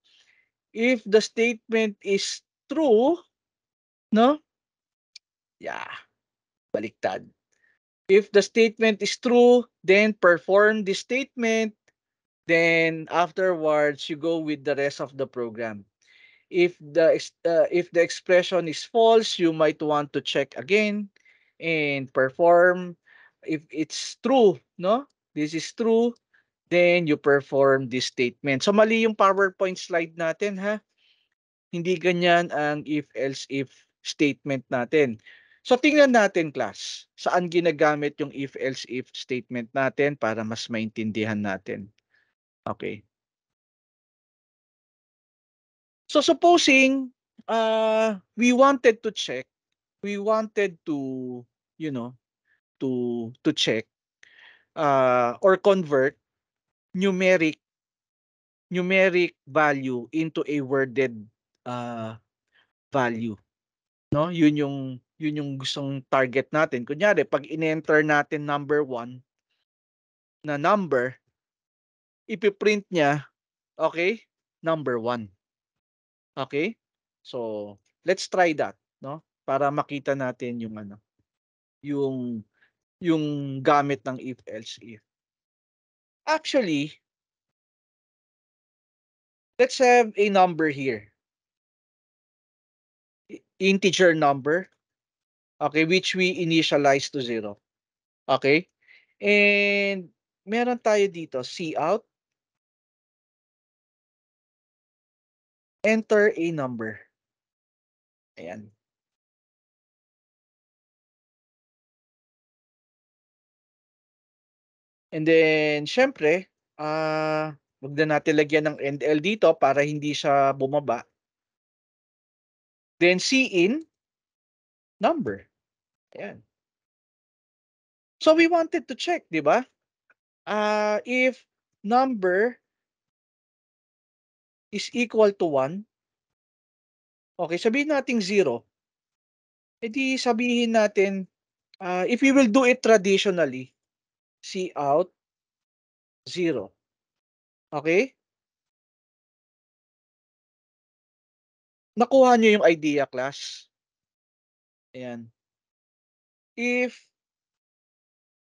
If the statement is true, no? Yeah, baliktad. If the statement is true, then perform the statement, then afterwards you go with the rest of the program. If the expression is false, you might want to check again and perform. If it's true, no? This is true, then you perform this statement. So mali yung PowerPoint slide natin, ha? Hindi ganyan ang if else if statement natin. So tingnan natin class, saan ginagamit yung if else if statement natin para mas maintindihan natin. Okay. So supposing we wanted to check, we wanted to, you know, to check or convert numeric value into a worded uh, value, no? Yun yung gustong target natin. Kunyari, pag in-enter natin number 1 na number, ipiprint niya, okay, number 1. Okay? So, let's try that, no? Para makita natin yung ano, yung gamit ng if else if. Actually, let's have a number here. Integer number. Okay, which we initialize to 0. Okay? And meron tayo dito, cout, enter a number. Ayan. And then, syempre, wag na natin lagyan ng endl dito para hindi siya bumaba. Then, cin, number. Ayan. So, we wanted to check, di ba? If number is equal to 1, okay, sabihin natin 0, edi sabihin natin, if we will do it traditionally, cout 0. Okay? Nakuha nyo yung idea, class? Ayan. If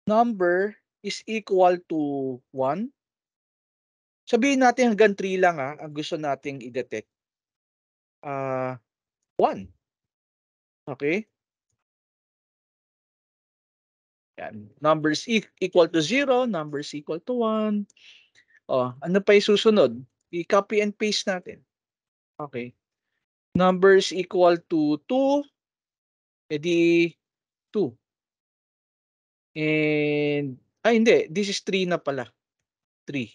number is equal to 1, sabihin natin hanggang 3 lang ang gusto nating i-detect. 1. Okay? Yan. Numbers equal to 0, numbers equal to 1. Ano pa yung susunod? I-copy and paste natin. Okay. Numbers equal to 2, edi 2. And, hindi. This is 3 na pala. 3.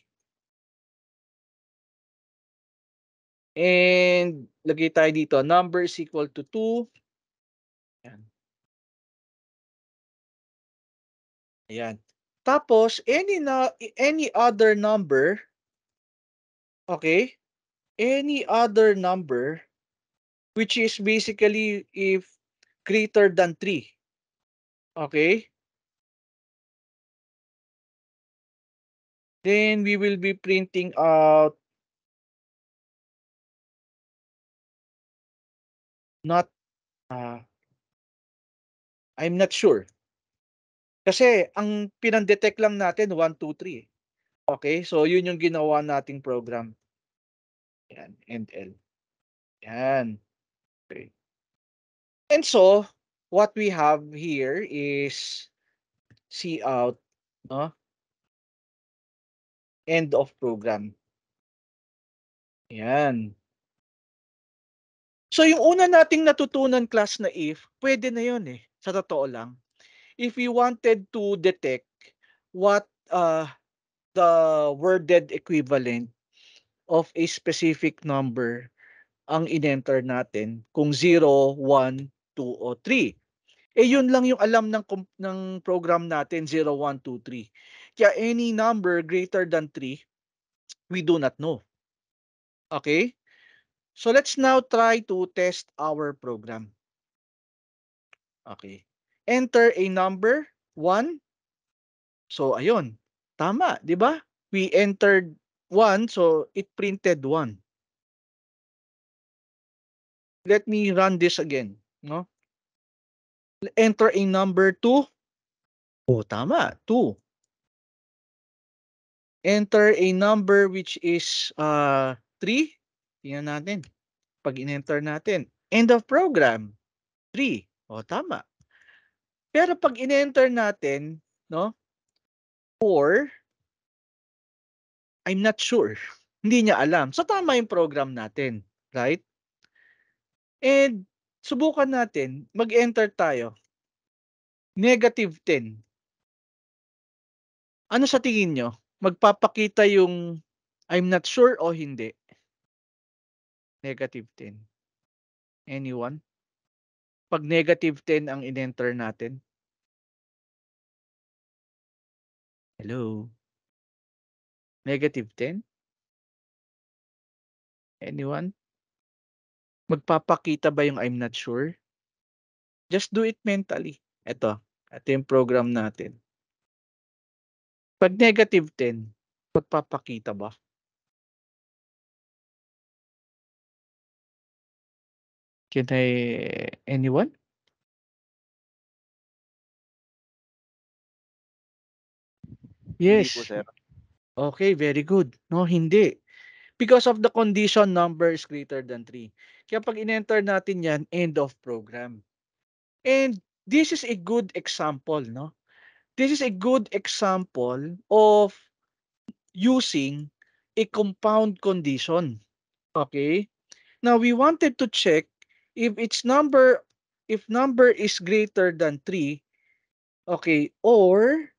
And, lagay tayo dito. Numbers equal to 2. Yan. Ayan. Tapos, any other number, okay? Any other number, which is basically if greater than 3. Okay? Then, we will be printing out not, I'm not sure. Kasi, ang pinandetect lang natin, 1, 2, 3. Okay? So, yun yung ginawa nating program. Yan, and L. Yan. Okay. And so, what we have here is cout, no? End of program. Yan. So, yung una nating natutunan, class, na if, pwede na yun eh. Sa totoo lang. If we wanted to detect what the worded equivalent of a specific number ang in-enter natin, kung 0, 1, 2, o 3. Yun lang yung alam ng program natin, 0, 1, 2, 3. Kaya any number greater than 3, we do not know. Okay? So let's now try to test our program. Okay. Enter a number, 1. So ayun, tama, 'di ba? We entered 1, so it printed 1. Let me run this again, no? Enter a number 2. Oh, tama, 2. Enter a number which is 3. Tingnan natin. Pag in-enter natin, end of program, 3. Oh, tama. Pero pag in-enter natin, no, 4, I'm not sure. Hindi niya alam. So tama yung program natin, right? And subukan natin, mag-enter tayo. -10. Ano sa tingin nyo? Magpapakita yung I'm not sure o hindi? -10. Anyone? Pag -10 ang in-enter natin. Hello? -10? Anyone? Magpapakita ba yung I'm not sure? Just do it mentally. Ito yung program natin. Pag -10, magpapakita ba? Anyone?
Hindi po,
Yes.
sir.
Okay, very good. No, hindi. Because of the condition number is greater than 3. Kaya pag in-enter natin yan, end of program. And this is a good example, no? This is a good example of using a compound condition. Okay? Now we wanted to check if number is greater than 3, okay, or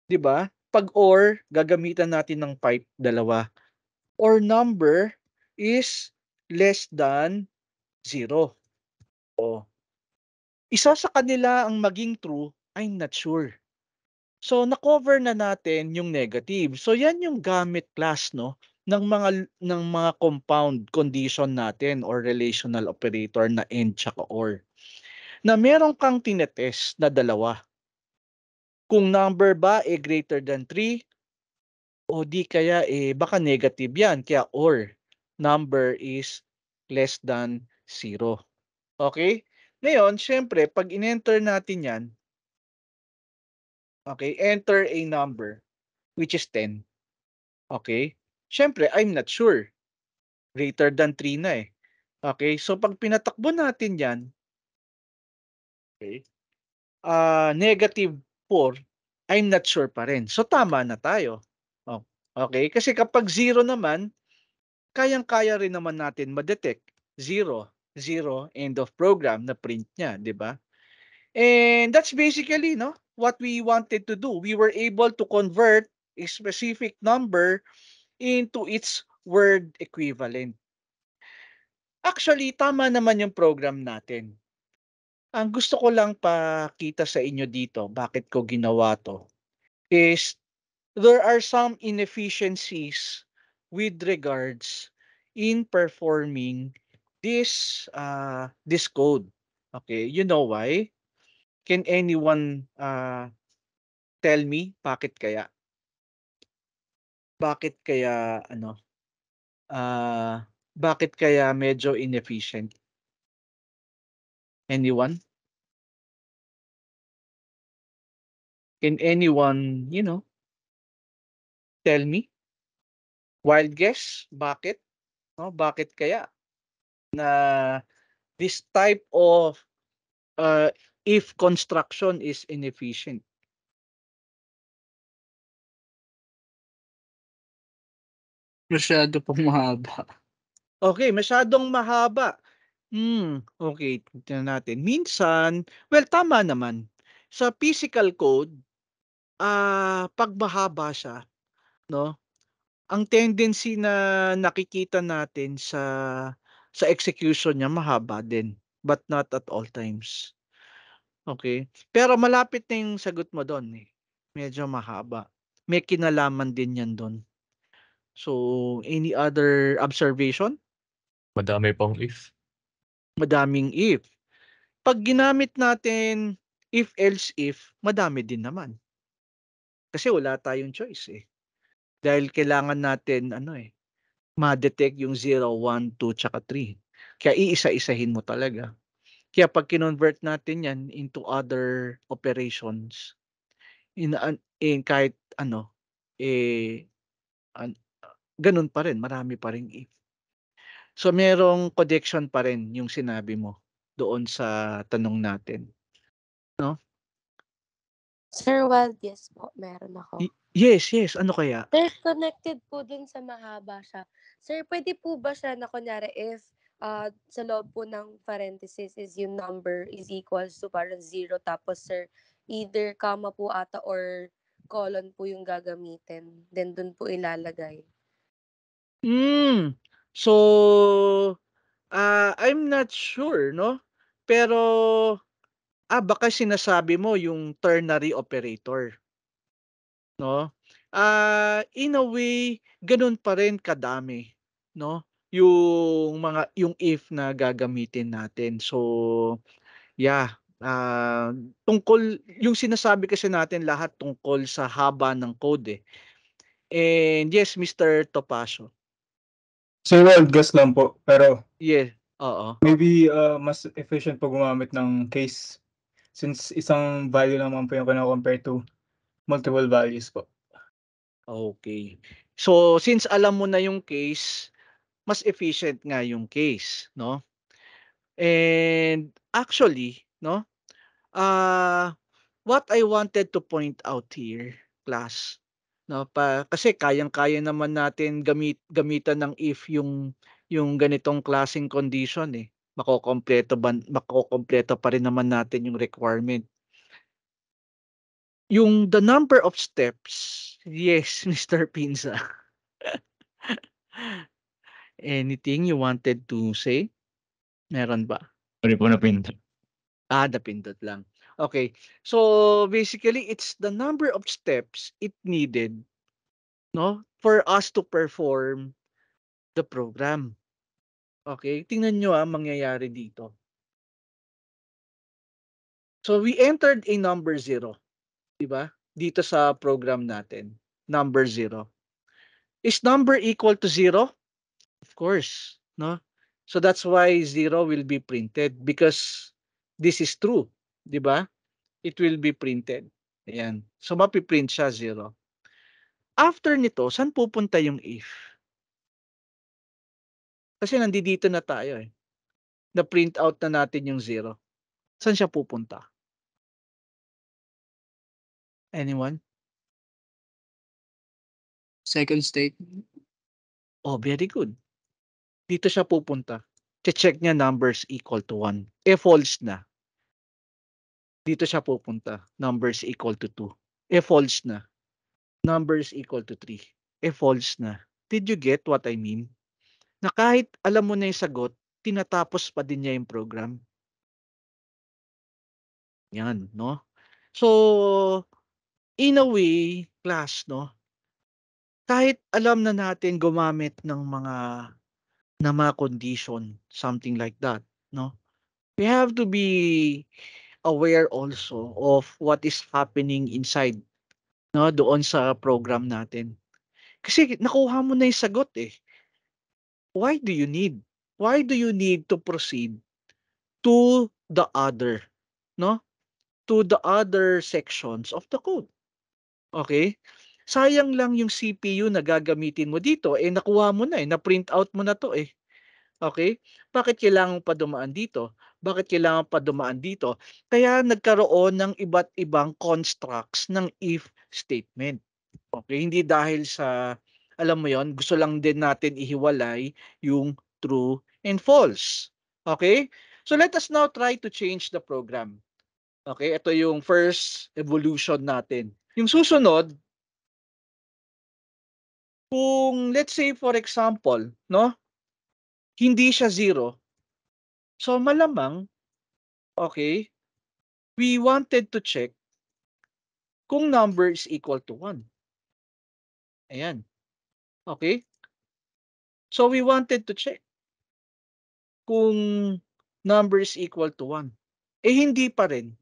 'di ba? Pag or gagamitan natin ng pipe dalawa. Or number is less than 0. O isa sa kanila ang maging true, I'm not sure. So na-cover na natin yung negative. So yan yung gamit class, no, ng mga compound condition natin or relational operator na and tsaka or. Na meron kang tinetest na dalawa. Kung number ba greater than 3 o di kaya baka negative yan kaya or number is less than 0. Okay? Ngayon, syempre, pag in-enter natin yan, okay, enter a number which is 10. Okay? Syempre, I'm not sure. Greater than 3 na eh. Okay? So, pag pinatakbo natin yan, okay, negative 4, I'm not sure pa rin. So, tama na tayo. Oh, okay? Kasi kapag 0 naman, kayang-kaya rin naman natin ma-detect. 0, 0, end of program na print niya, di ba? And that's basically, no, what we wanted to do. We were able to convert a specific number into its word equivalent. Actually, tama naman yung program natin. Ang gusto ko lang pakita sa inyo dito, bakit ko ginawa to, is there are some inefficiencies with regards in performing this code. Okay, you know why? Can anyone tell me bakit kaya? Bakit kaya ano? Bakit kaya medyo inefficient? Anyone? Can anyone, tell me? Wild guess? Bakit? No, bakit kaya na this type of uh, if construction is inefficient?
Masyado pong mahaba.
Okay, masyadong mahaba. Okay, tingnan natin. Minsan, well, tama naman. Sa physical code, pag mahaba siya, no? Ang tendency na nakikita natin sa execution niya mahaba din, but not at all times. Okay? Pero malapit na yung sagot mo doon eh. Medyo mahaba. May kinalaman din yan doon. So, any other observation?
Madami pang if.
Madaming if. Pag ginamit natin if else if, madami din naman. Kasi wala tayong choice eh. Dahil kailangan natin ma-detect yung 0, 1, 2, tsaka 3. Kaya iisa-isahin mo talaga. Kaya pag kinonvert natin yan into other operations, in kahit ganun pa rin, marami pa rin if. So merong connection pa rin yung sinabi mo doon sa tanong natin. No?
Sir Wild, yes po, meron ako.
Yes. Ano kaya?
Sir, connected po dun sa mahaba siya. Sir, pwede po ba siya na kunyari if sa loob po ng parenthesis is yung number is equals to parang 0 tapos sir, either comma po ata or colon po yung gagamitin. Then dun po ilalagay.
So, I'm not sure, no? Pero, baka sinasabi mo yung ternary operator. No? In a way, ganun pa rin kadami, no? Yung if na gagamitin natin. So, yeah, tungkol yung sinasabi kasi natin lahat tungkol sa haba ng code eh. And yes, Mr. Topacio.
Sir World, guess lang po. Pero
Yeah, oo.
maybe mas efficient po gumamit ng case since isang value naman po yung kina-compare to multiple values po.
Okay. So, since alam mo na yung case, mas efficient nga yung case, no? And actually, no, ah, what I wanted to point out here, class, no, kasi kayang-kaya naman natin gamitan ng if yung ganitong klaseng condition eh. Makokompleto pa rin naman natin yung requirement. Yung the number of steps, yes, Mr. Pinza. Anything you wanted to say? Meron ba?
Sorry po, napindot.
Napindot lang. Okay. So basically it's the number of steps it needed, no, for us to perform the program. Okay? Tingnan nyo mangyayari dito. So we entered a number 0, di ba? Dito sa program natin, number 0. Is number equal to 0? Of course, no? So that's why 0 will be printed because this is true, di ba? It will be printed. Ayan. So mapiprint siya 0. After nito, saan pupunta yung if? Kasi nandito na tayo eh. Na-print out na natin yung 0. Saan siya pupunta? Anyone?
Second statement.
Oh, very good. Dito siya pupunta. Check niya numbers equal to 1. False na. Dito siya pupunta. Numbers equal to 2. False na. Numbers equal to 3. False na. Did you get what I mean? Na kahit alam mo na yung sagot, tinatapos pa din niya yung program. Yan, no? So, in a way, class, no? Kahit alam na natin gumamit ng mga condition, something like that, no? We have to be aware also of what is happening inside, no, doon sa program natin. Kasi nakuha mo na yung sagot eh. Why do you need? Why do you need to proceed to the other, no? To the other sections of the code? Okay? Sayang lang yung CPU na gagamitin mo dito, nakuha mo na na-print out mo na to eh. Okay? Bakit kailangan pa dumaan dito? Bakit kailangan pa dumaan dito? Kaya nagkaroon ng iba't ibang constructs ng if statement. Okay? Hindi dahil sa, alam mo yon, gusto lang din natin ihiwalay yung true and false. Okay? So let us now try to change the program. Okay? Ito yung first evolution natin. Yung susunod, kung let's say for example, no, hindi siya 0, so malamang, okay, we wanted to check kung number is equal to 1. Ayan. Okay? So we wanted to check kung number is equal to 1. Hindi pa rin.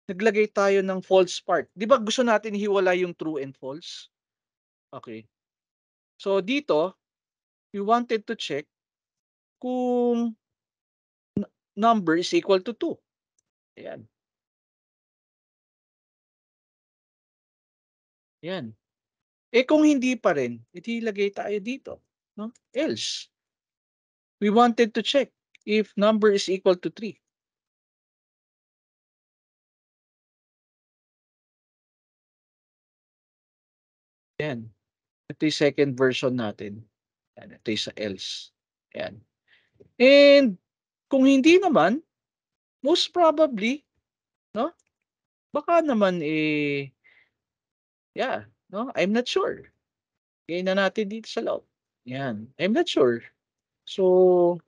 Naglagay tayo ng false part. Di ba gusto natin hiwalay yung true and false? Okay. So dito, we wanted to check kung number is equal to 2. Ayan. Ayan. Kung hindi pa rin, ilagay tayo dito, no? Else. We wanted to check if number is equal to 3. Ayan. Ito yung second version natin. Ayan. Ito yung sa else. Ayan. And kung hindi naman, most probably, no? Baka naman yeah, no? I'm not sure. Ngayon na natin dito sa loob. Yan. I'm not sure. So,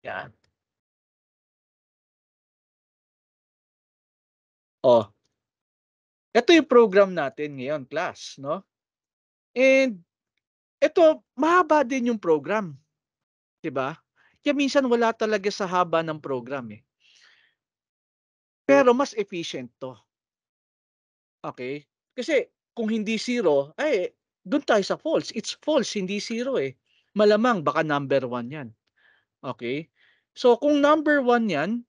yan. Oh. Ito yung program natin ngayon, class, no? And ito, mahaba din yung program. 'Di ba? Kaya minsan wala talaga sa haba ng program eh. Pero mas efficient 'to. Okay? Kasi kung hindi 0, doon tayo sa false. It's false, hindi 0 eh. Malamang baka number 1 'yan. Okay? So kung number 1 'yan,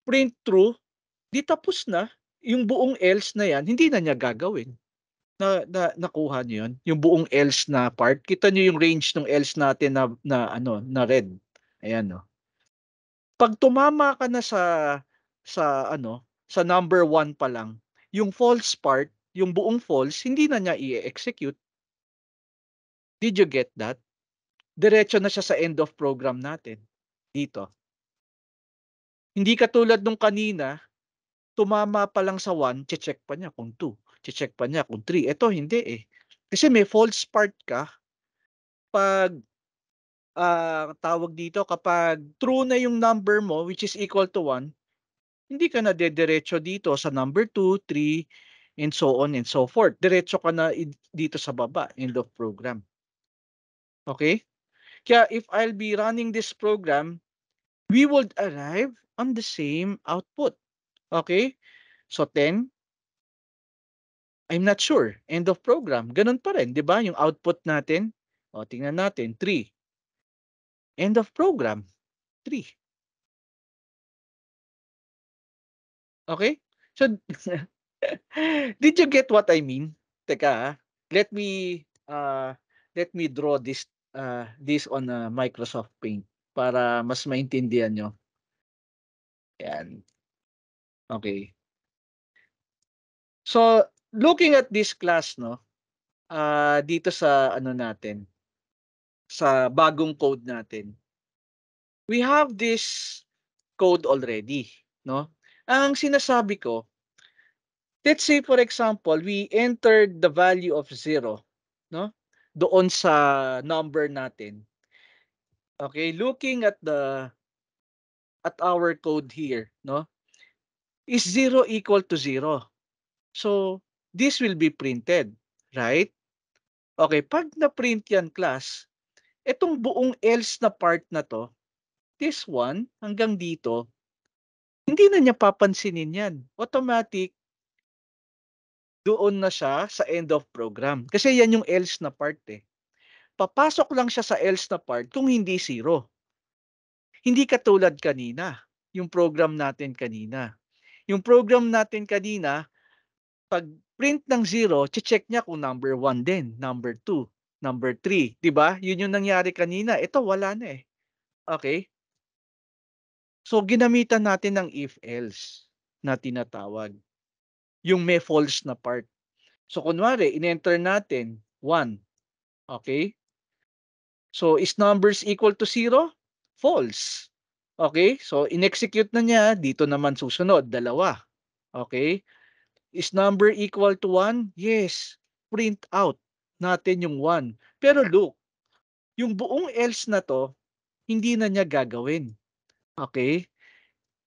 print true, di tapos na. Yung buong else na 'yan, hindi na niya gagawin. Nakuha niyo 'yun? Yung buong else na part, kita niyo yung range ng else natin na red, ayan, oh. 'Pag tumama ka na sa number 1 pa lang, yung false part, yung buong false, hindi na niya i-execute. Did you get that? Diretso na siya sa end of program natin, dito. Hindi katulad nung kanina, tumama pa lang sa 1, check pa niya kung 2, check pa niya kung 3. Ito hindi, eh. Kasi may false part ka 'pag, tawag dito, kapag true na yung number mo which is equal to 1, hindi ka na dediretso dito sa number 2, 3, and so on and so forth. Diretso ka na dito sa baba, end of program. Okay? Kaya if I'll be running this program, we would arrive on the same output. Okay? So 10, I'm not sure. End of program. Ganun pa rin, 'di ba? Yung output natin. O, tingnan natin. 3. End of program. 3. Okay? So, did you get what I mean? Teka, let me draw this on Microsoft Paint para mas maintindihan nyo. Yan. Okay. So, looking at this class, no, dito sa ano natin, sa bagong code natin, we have this code already, no? Ang sinasabi ko, let's say for example, we entered the value of 0, no? Doon sa number natin. Okay, looking at our code here, no? Is 0 equal to 0? So, this will be printed, right? Okay, pag na-print yan, class, itong buong else na part na to, this one, hanggang dito, hindi na niya papansinin yan. Automatic, doon na siya sa end of program. Kasi yan yung else na part, eh. Papasok lang siya sa else na part kung hindi 0. Hindi katulad kanina, yung program natin kanina. Yung program natin kanina, pag print ng 0, check niya kung number 1 din, number 2, number 3. Diba? Yun yung nangyari kanina. Ito, wala na, eh. Okay? So, ginamitan natin ng if-else na tinatawag. Yung may false na part. So, kunwari, in-enter natin 1. Okay? So, is numbers equal to 0? False. Okay? So, in-execute na niya. Dito naman susunod, 2. Okay? Is number equal to 1? Yes. Print out natin yung 1. Pero look, yung buong else na to, hindi na niya gagawin. Okay?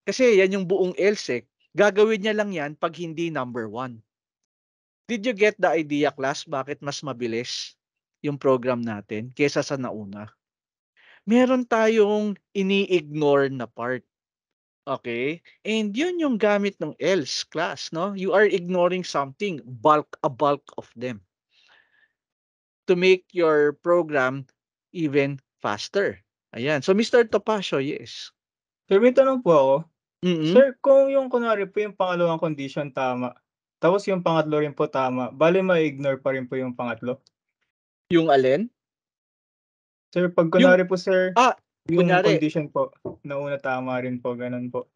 Kasi yan yung buong else, eh. Gagawin niya lang yan pag hindi number 1. Did you get the idea, class? Bakit mas mabilis yung program natin kesa sa nauna? Meron tayong ini-ignore na part. Okay? And yun yung gamit ng else, class, no? You are ignoring something, a bulk of them, to make your program even faster. Ayan. So, Mr. Topacio, yes.
Sir, may tanong po ako.
Mm-mm.
Sir, kung yung kunwari po yung pangalawang condition tama, tapos yung pangatlo rin po tama, bale ma-ignore pa rin po yung pangatlo?
Yung alin?
Sir, pag kunwari po sir, yung
kunyari,
condition po, na una tama rin po, ganun po.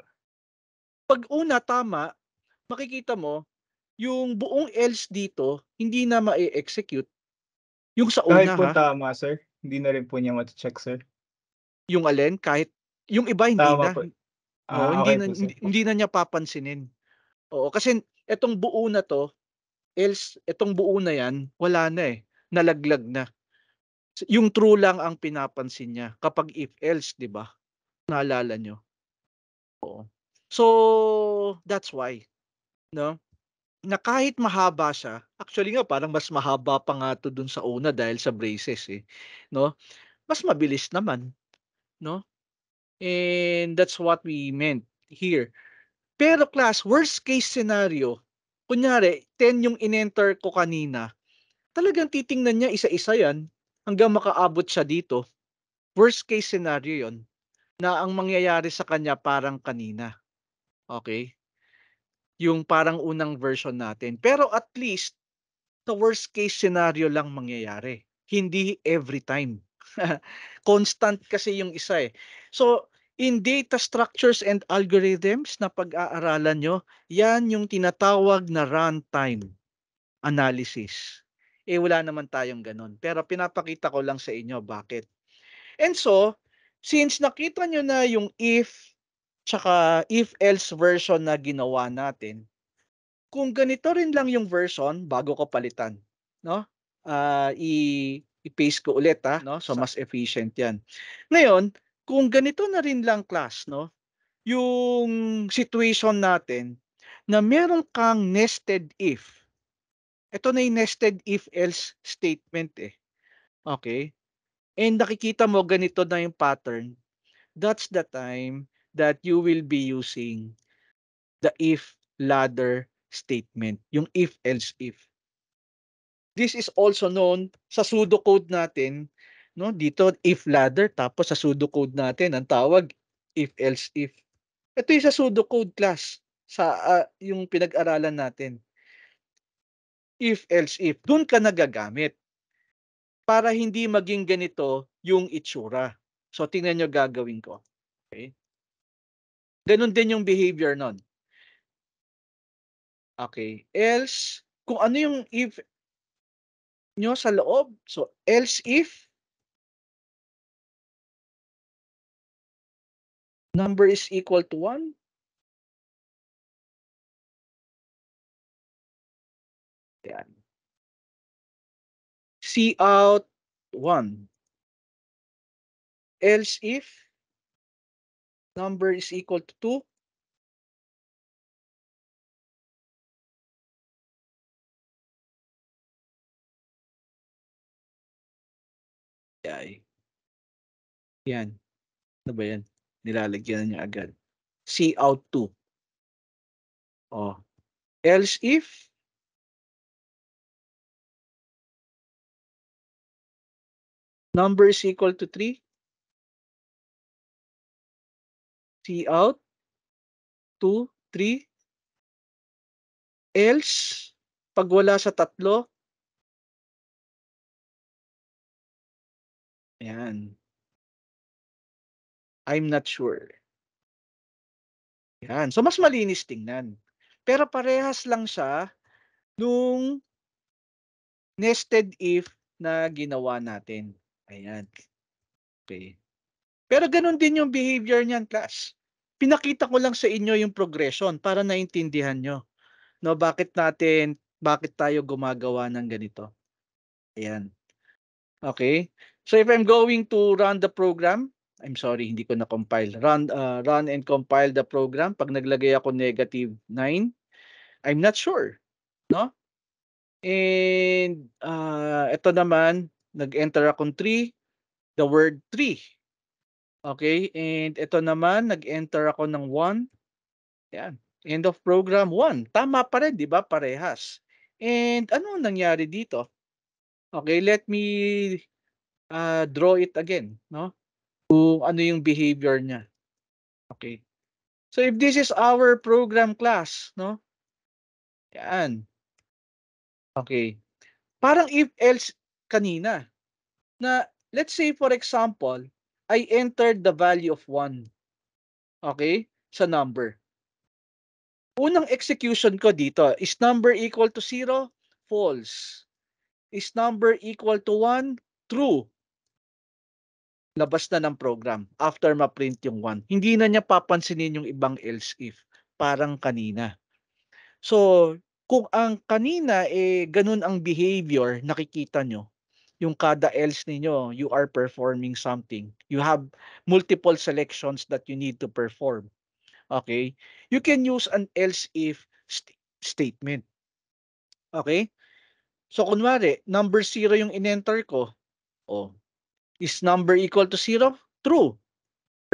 pag una tama, makikita mo, yung buong else dito, hindi na ma-execute. Yung sa
Kahit
una,
po
ha?
tama, sir, hindi na rin po niya ma-check, sir.
Yung alin, kahit, yung iba hindi
Tama
na.
po.
Oo,
Okay po, sir.
hindi na niya papansinin. Oo, kasi etong buo na to, else, etong buo na yan, wala na, eh. Nalaglag na. Yung true lang ang pinapansin niya kapag if else, 'di ba? Naalala nyo? Oo. So, that's why, no? Na kahit mahaba siya, actually nga parang mas mahaba pa nga to dun sa una dahil sa braces, eh, no? Mas mabilis naman, no? And that's what we meant here. Pero class, worst case scenario, kunyari 10 yung in-enter ko kanina, talagang titingnan niya isa-isa yan hanggang makaabot siya dito. Worst case scenario yon, na ang mangyayari sa kanya parang kanina. Okay? Yung parang unang version natin. Pero at least, Sa worst case scenario lang mangyayari. Hindi every time. Constant kasi yung isa eh. So, in data structures and algorithms na pag-aaralan nyo, yan yung tinatawag na runtime analysis. Eh wala naman tayong ganun. Pero pinapakita ko lang sa inyo bakit. And so, since nakita nyo na yung if tsaka if-else version na ginawa natin, kung ganito rin lang yung version bago ko palitan, no? I-paste ko ulit no? So mas efficient 'yan. Ngayon, kung ganito na rin lang class, no? Yung situation natin na meron kang nested if. Ito na yung nested if else statement eh. Okay? And nakikita mo ganito na yung pattern. That's the time that you will be using the if ladder statement, yung if else if. This is also known sa pseudocode natin, no? Dito if ladder, tapos sa pseudocode natin ang tawag if else if. Ito yung sa pseudocode class sa yung pinag-aralan natin. If else if, doon ka nagagamit para hindi maging ganito yung itsura. So tingnan nyo gagawin ko. Okay? Ganun din yung behavior nun. Okay. Else, kung ano yung if nyo sa loob. So, else if number is equal to 1. Yan. See out 1. Else if number is equal to 2. Yan. Ano ba yan? Nilalagyan niya agad. See out 2. Oh. Else if number is equal to 3. See out 2, 3. Else, pag wala sa 3, yan. I'm not sure. Yan. So, mas malinis tingnan. Pero parehas lang siya nung nested if na ginawa natin. Ayan. Okay. Pero ganun din yung behavior niyan, class. Pinakita ko lang sa inyo yung progression para naintindihan nyo. No, bakit tayo gumagawa ng ganito. Ayan. Okay. So if I'm going to run the program, I'm sorry, hindi ko na-compile. Run and compile the program. Pag naglagay ako -9, I'm not sure. No? And ito naman, nag-enter akong 3, the word 3. Okay, and ito naman, nag-enter ako ng 1. Yan. End of program 1. Tama pa rin, di ba? Parehas. And ano nangyari dito? Okay, let me draw it again, no? Kung ano yung behavior niya. Okay. So if this is our program class, no? Yan. Okay. Parang if else kanina na let's say for example, I entered the value of 1. Okay? Sa number. Unang execution ko dito, is number equal to 0? False. Is number equal to 1? True. Labas na ng program after ma-print yung 1. Hindi na niya papansinin yung ibang else if. Parang kanina. So, kung ang kanina ganun ang behavior, nakikita nyo, yung kada else ninyo, you are performing something. You have multiple selections that you need to perform. Okay? You can use an else if statement. Okay? So, kunwari, number 0 yung in-enter ko. Oh, is number equal to 0? True.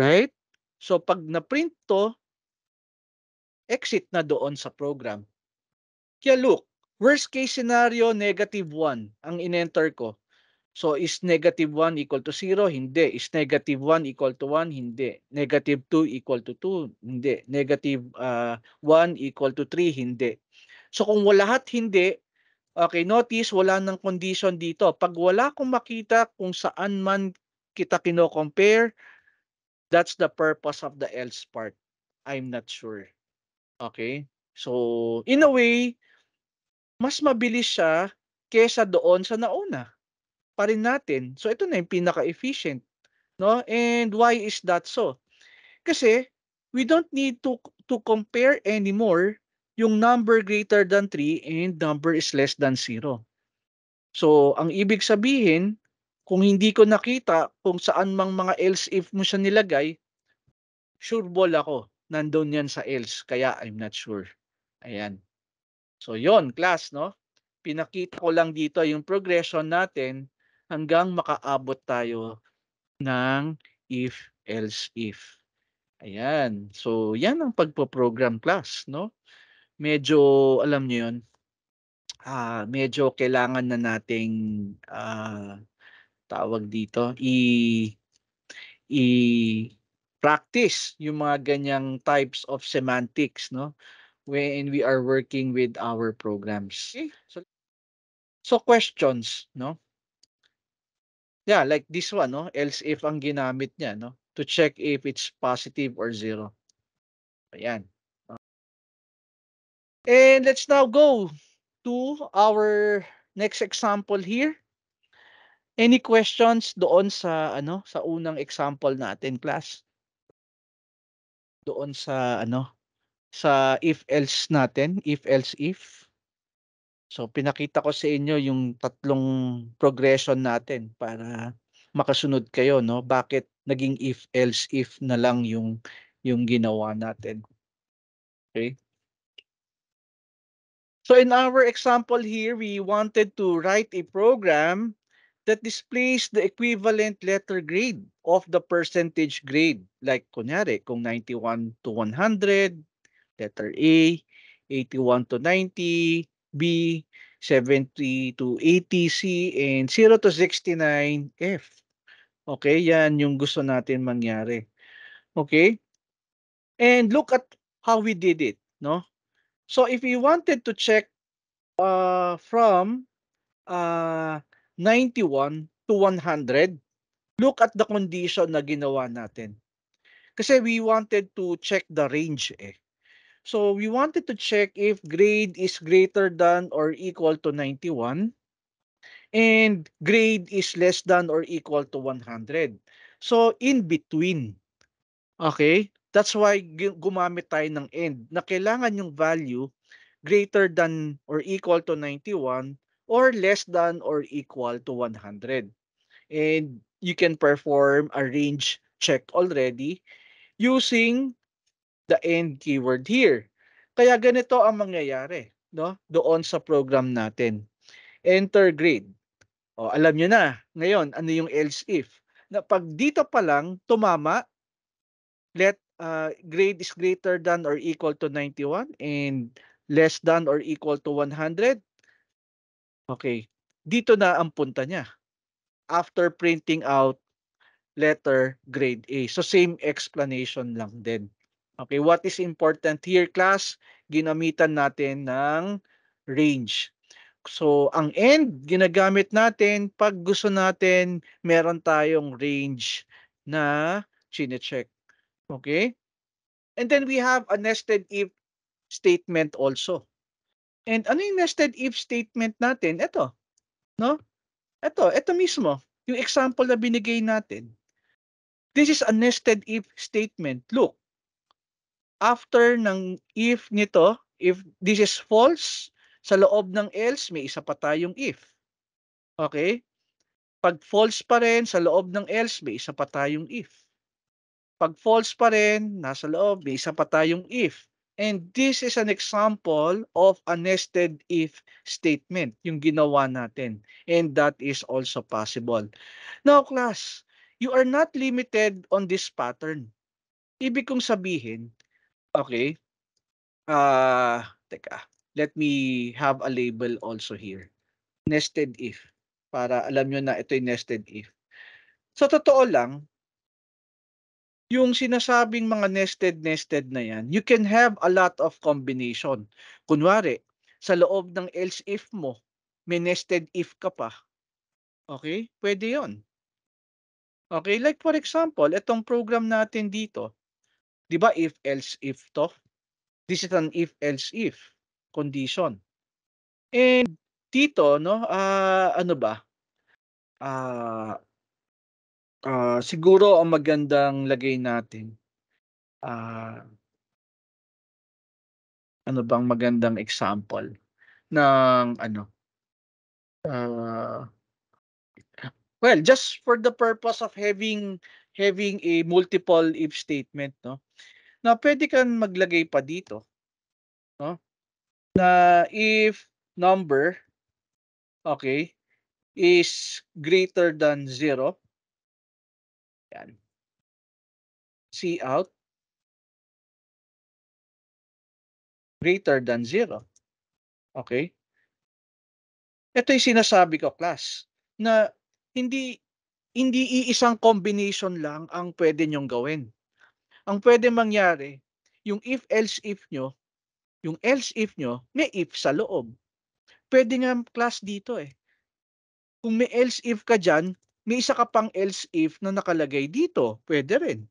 Right? So, pag na-print to, exit na doon sa program. Kaya look, worst case scenario, -1 ang in-enter ko. So, is -1 equal to 0? Hindi. Is -1 equal to 1? Hindi. -2 equal to 2? Hindi. -1 equal to 3? Hindi. So, kung lahat hindi, Okay, notice wala ng condition dito. Pag wala akong makita kung saan man kita kino-compare, that's the purpose of the else part. I'm not sure. Okay? So, in a way, mas mabilis siya kesa doon sa nauna. Pa rin natin. So, ito na yung pinaka-efficient. No? And why is that so? Kasi, we don't need to compare anymore yung number greater than 3 and number is less than 0. So, ang ibig sabihin, kung hindi ko nakita kung saan mang mga else if mo siya nilagay, sure ball ako, nandun yan sa else, kaya I'm not sure. Ayan. So, yon class, no? Pinakita ko lang dito yung progression natin hanggang makaabot tayo ng if, else, if. Ayan. So, yan ang pagpo-program class, no? Medyo, alam niyo yun, medyo kailangan na nating tawag dito, i practice yung mga ganyang types of semantics, no? When we are working with our programs. Okay? So questions, no? Yeah, like this one, no? Else if ang ginamit niya, no? To check if it's positive or 0. Ayan. And let's now go to our next example here. Any questions doon sa sa unang example natin, class? Doon sa sa if else natin, if else if. So pinakita ko sa inyo yung tatlong progression natin para makasunod kayo, no? Bakit naging if else if na lang yung ginawa natin. Okay? So in our example here, we wanted to write a program that displays the equivalent letter grade of the percentage grade. Like kunyari, kung 91 to 100, letter A, 81 to 90, B, 70 to 80, C, and 0 to 69, F. Okay, yan yung gusto natin mangyari. Okay? And look at how we did it, no? So if we wanted to check from 91 to 100, look at the condition na ginawa natin. Kasi we wanted to check the range eh. So we wanted to check if grade is greater than or equal to 91 and grade is less than or equal to 100. So in between. Okay? That's why gumamit tayo ng end na kailangan yung value greater than or equal to 91 or less than or equal to 100. And you can perform a range check already using the end keyword here. Kaya ganito ang mangyayari, no? Doon sa program natin. Enter grade. O, alam nyo na, ngayon, ano yung else if? Na pag dito pa lang, tumama, let grade is greater than or equal to 91 and less than or equal to 100. Okay, dito na ang punta niya. After printing out letter grade A. So same explanation lang din. Okay, what is important here, class? Ginamitan natin ng range. So ang end, ginagamit natin pag gusto natin meron tayong range na chine-check. Okay? And then we have a nested if statement also. And ano yung nested if statement natin? Ito, no? Ito mismo, yung example na binigay natin. This is a nested if statement. Look, after ng if nito, if this is false, sa loob ng else, may isa pa tayong if. Okay? Pag false pa rin, sa loob ng else, may isa pa tayong if. Pag false pa rin, nasa loob, may isa pa tayong if. And this is an example of a nested if statement, yung ginawa natin. And that is also possible. Now, class, you are not limited on this pattern. Ibig kong sabihin, okay, teka, let me have a label also here. Nested if. Para alam nyo na ito yung nested if. Sa totoo lang, yung sinasabing mga nested na yan, you can have a lot of combination. Kunwari, sa loob ng else if mo, may nested if ka pa. Okay? Pwede yon. Okay? Like for example, itong program natin dito, di ba if else if to? This is an if else if condition. And dito, no, ano ba? Siguro ang magandang lagay natin, ano bang magandang example ng ano, well, just for the purpose of having a multiple if statement, no, na pwede kang maglagay pa dito, no, na if number, okay, is greater than 0, yan, C out, greater than 0. Okay? Ito yung sinasabi ko, class, na hindi iisang combination lang ang pwede nyong gawin. Ang pwede mangyari, yung if else if nyo, yung else if nyo, may if sa loob. Pwede nga class dito eh. Kung may else if ka dyan, may isa ka pang else if na nakalagay dito. Pwede rin.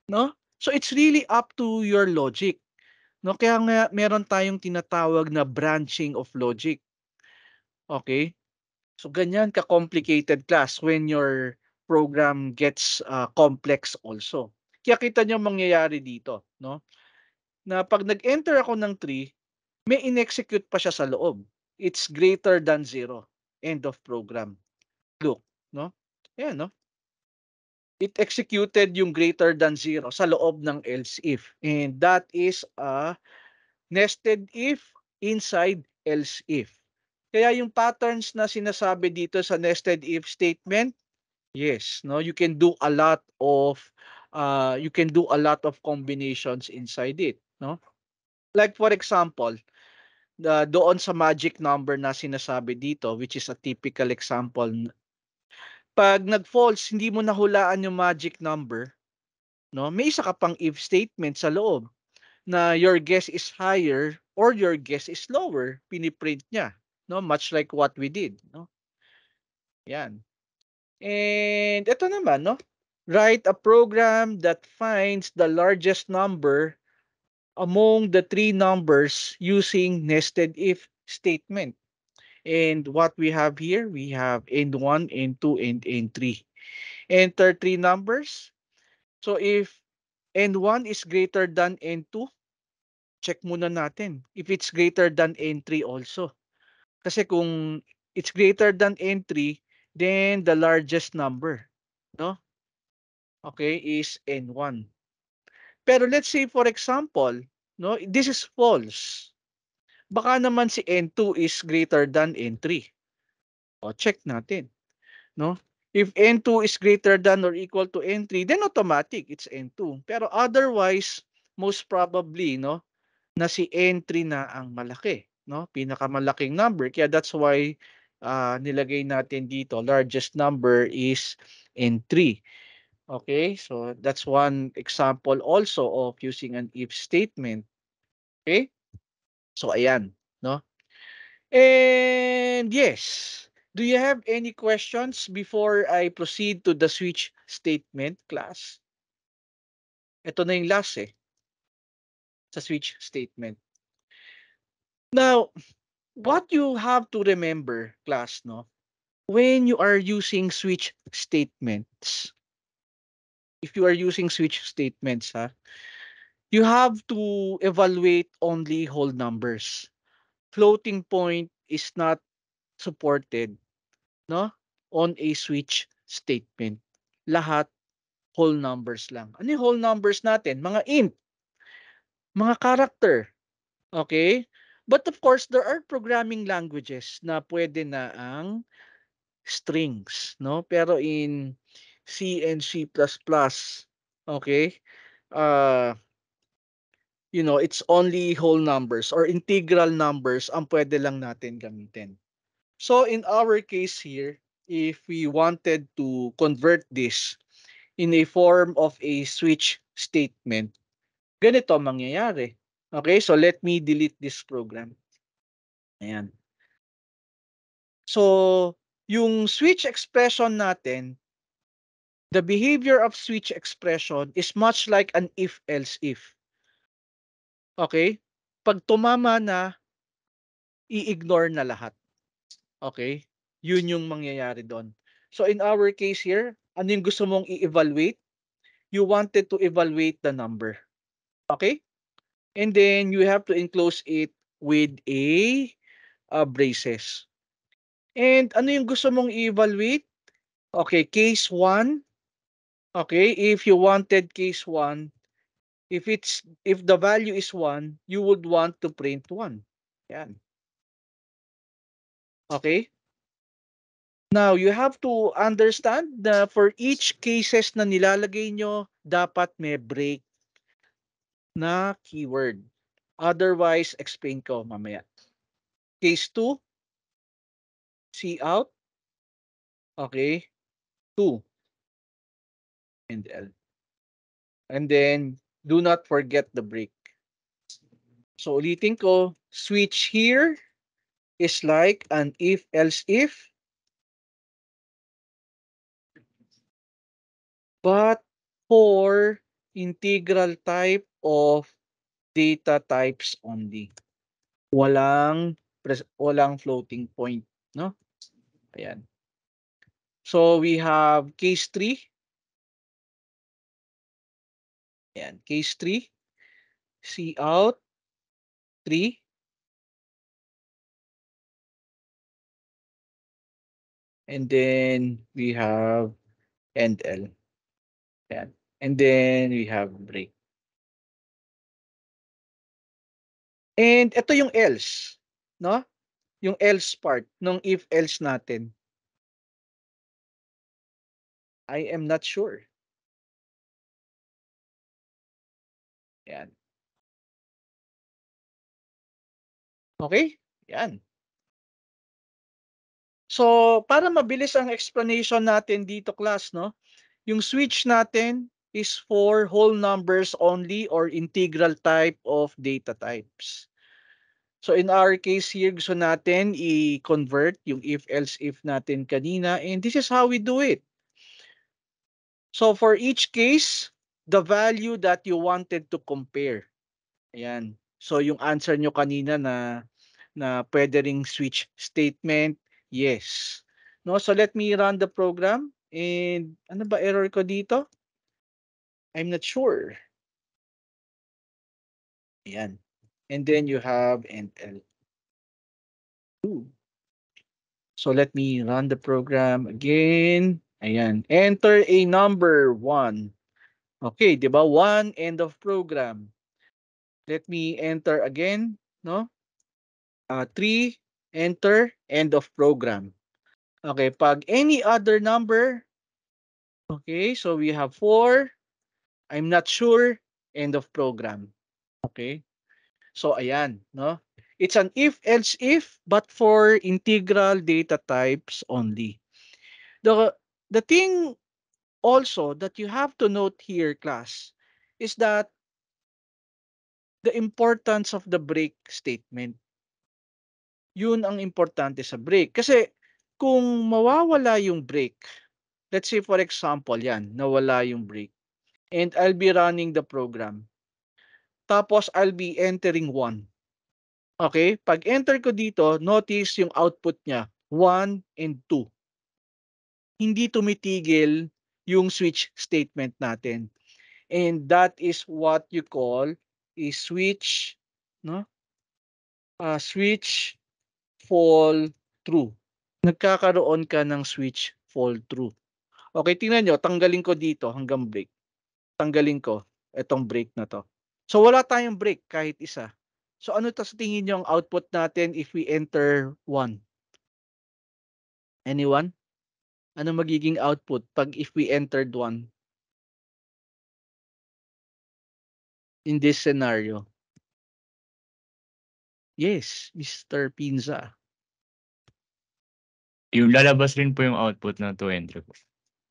No? So it's really up to your logic. No? Kaya nga meron tayong tinatawag na branching of logic. Okay? So ganyan ka-complicated class when your program gets complex also. Kaya kita nyo mangyayari dito, no? Na pag nag-enter ako ng 3, may in-execute pa siya sa loob. It's greater than 0. End of program. Look, no? Ayan, no? It executed yung greater than 0 sa loob ng else if. And that is a nested if inside else if. Kaya yung patterns na sinasabi dito sa nested if statement, yes, no, you can do a lot of combinations inside it, no? Like for example, doon sa magic number na sinasabi dito, which is a typical example, pag nag-false, hindi mo nahulaan yung magic number, no? May isa ka pang if statement sa loob na your guess is higher or your guess is lower, piniprint niya, no? Much like what we did, no? Yan. And ito naman, no? Write a program that finds the largest number among the 3 numbers using nested if statement. And what we have here, we have N1, N2, and N3. Enter 3 numbers. So if N1 is greater than N2, check muna natin if it's greater than N3 also. Kasi kung it's greater than N3, then the largest number, no? Okay, is N1. Pero let's say for example, no, this is false. Baka naman si N2 is greater than N3. O check natin, no? If N2 is greater than or equal to N3, then automatic it's N2. Pero otherwise, most probably, no, na si N3 na ang malaki, no? Pinakamalaking number. Kaya that's why nilagay natin dito, largest number is N3. Okay? So that's one example also of using an if statement. Okay? So ayan, no? And yes, do you have any questions before I proceed to the switch statement, class? Ito na yung last sa switch statement. Now, what you have to remember, class, no? When you are using switch statements, if you are using switch statements, you have to evaluate only whole numbers. Floating point is not supported, no, on a switch statement. Lahat whole numbers lang. Ano yung whole numbers natin? Mga int, mga character. Okay? But of course, there are programming languages na pwede na ang strings, no? Pero in C and C++, okay? It's only whole numbers or integral numbers ang pwede lang natin gamitin. So in our case here, if we wanted to convert this in a form of a switch statement, ganito mangyayari. Okay, so let me delete this program. Ayan. So, yung switch expression natin, the behavior of switch expression is much like an if-else if. Okay? Pag tumama na, i-ignore na lahat. Okay? Yun yung mangyayari doon. So in our case here, ano yung gusto mong i-evaluate? You wanted to evaluate the number. Okay? And then you have to enclose it with a braces. And ano yung gusto mong i-evaluate? Okay, case 1. Okay, if you wanted case 1, if the value is 1, you would want to print 1. Yan. Okay? Now, you have to understand na for each cases na nilalagay nyo, dapat may break na keyword. Otherwise, explain ko mamaya. Case 2, C out. Okay. 2 and L. And then, do not forget the break. So, ulitin ko, switch here is like an if-else if, but for integral type of data types only. Walang floating point, no? Ayan. So we have case 3. Ayan, case 3. C out 3. And then we have end L. Ayan. And then we have break. And ito yung else, no? Yung else part ng if else natin. I am not sure. Yan. Okay? Yan. So, para mabilis ang explanation natin dito, class, no? Yung switch natin is for whole numbers only or integral type of data types. So in our case here, gusto natin i-convert yung if-else-if natin kanina, and this is how we do it. So for each case, the value that you wanted to compare. Ayan. So yung answer nyo kanina na pwede ring switch statement, yes. No, so let me run the program. And ano ba error ko dito? I'm not sure. Ayan. And then you have NL. So let me run the program again. Ayan. Enter a number 1. Okay, di ba? 1, end of program. Let me enter again, no? 3, enter, end of program. Okay, pag any other number, okay, so we have 4, I'm not sure, end of program. Okay? So ayan, no? It's an if-else if, but for integral data types only. The thing also that you have to note here, class, is that the importance of the break statement. Yun ang importante sa break. Kasi kung mawawala yung break, let's say for example, yan, nawala yung break, and I'll be running the program. Tapos I'll be entering 1. Okay? Pag enter ko dito, notice yung output niya, 1 and 2. Hindi tumitigil yung switch statement natin. And that is what you call a switch, no? Switch fall through. Nagkakaroon ka ng switch fall through. Okay, tingnan nyo, tanggalin ko dito hanggang break. Tanggalin ko itong break na to. So wala tayong break kahit isa. So ano sa tingin nyo ang output natin if we enter 1? Anyone? Ano magiging output pag if we entered 1? In this scenario? Yes, Mr. Pinza.
Yung lalabas rin po yung output ng 2 entry po.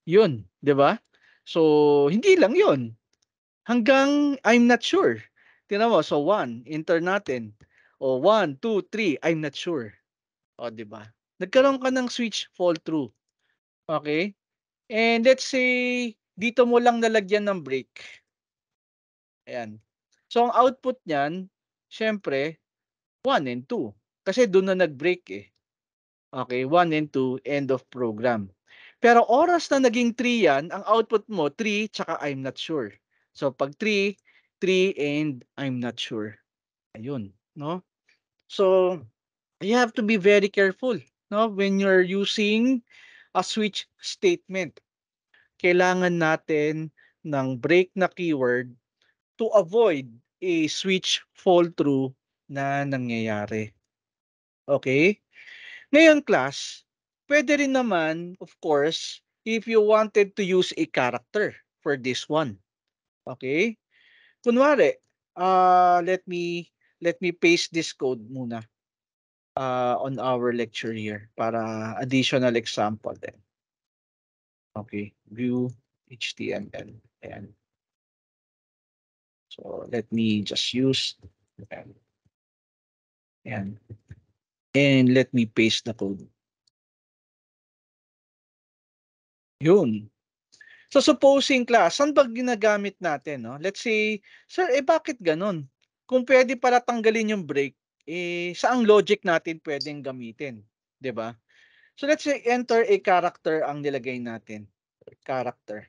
Yun, 'di ba? So hindi lang 'yun. Hanggang I'm not sure. Tingnan mo, so 1, enter natin. O 1, 2, 3, I'm not sure. O 'di ba? Nagkaroon ka ng switch fall through. Okay? And let's say, dito mo lang nalagyan ng break. Ayan. So, ang output niyan, syempre, 1 and 2. Kasi doon na nag-break eh. Okay, 1 and 2, end of program. Pero oras na naging 3 yan, ang output mo, 3, tsaka I'm not sure. So, pag 3, 3 and I'm not sure. Ayun, no? So, you have to be very careful, no? When you're using a switch statement. Kailangan natin ng break na keyword to avoid a switch fall through na nangyayari. Okay? Ngayon class, pwede rin naman, of course, if you wanted to use a character for this one. Okay? Kunwari, let me paste this code muna on our lecture here para additional example din. Okay, view HTML. Ayan. So let me just use ayan. And let me paste the code. Yun. So supposing class, saan ba ginagamit natin? No? Let's say, sir, bakit ganun? Kung pwede pala tanggalin yung break, saang logic natin pwedeng gamitin? 'Di ba? So let's say enter a character ang nilagay natin. Character.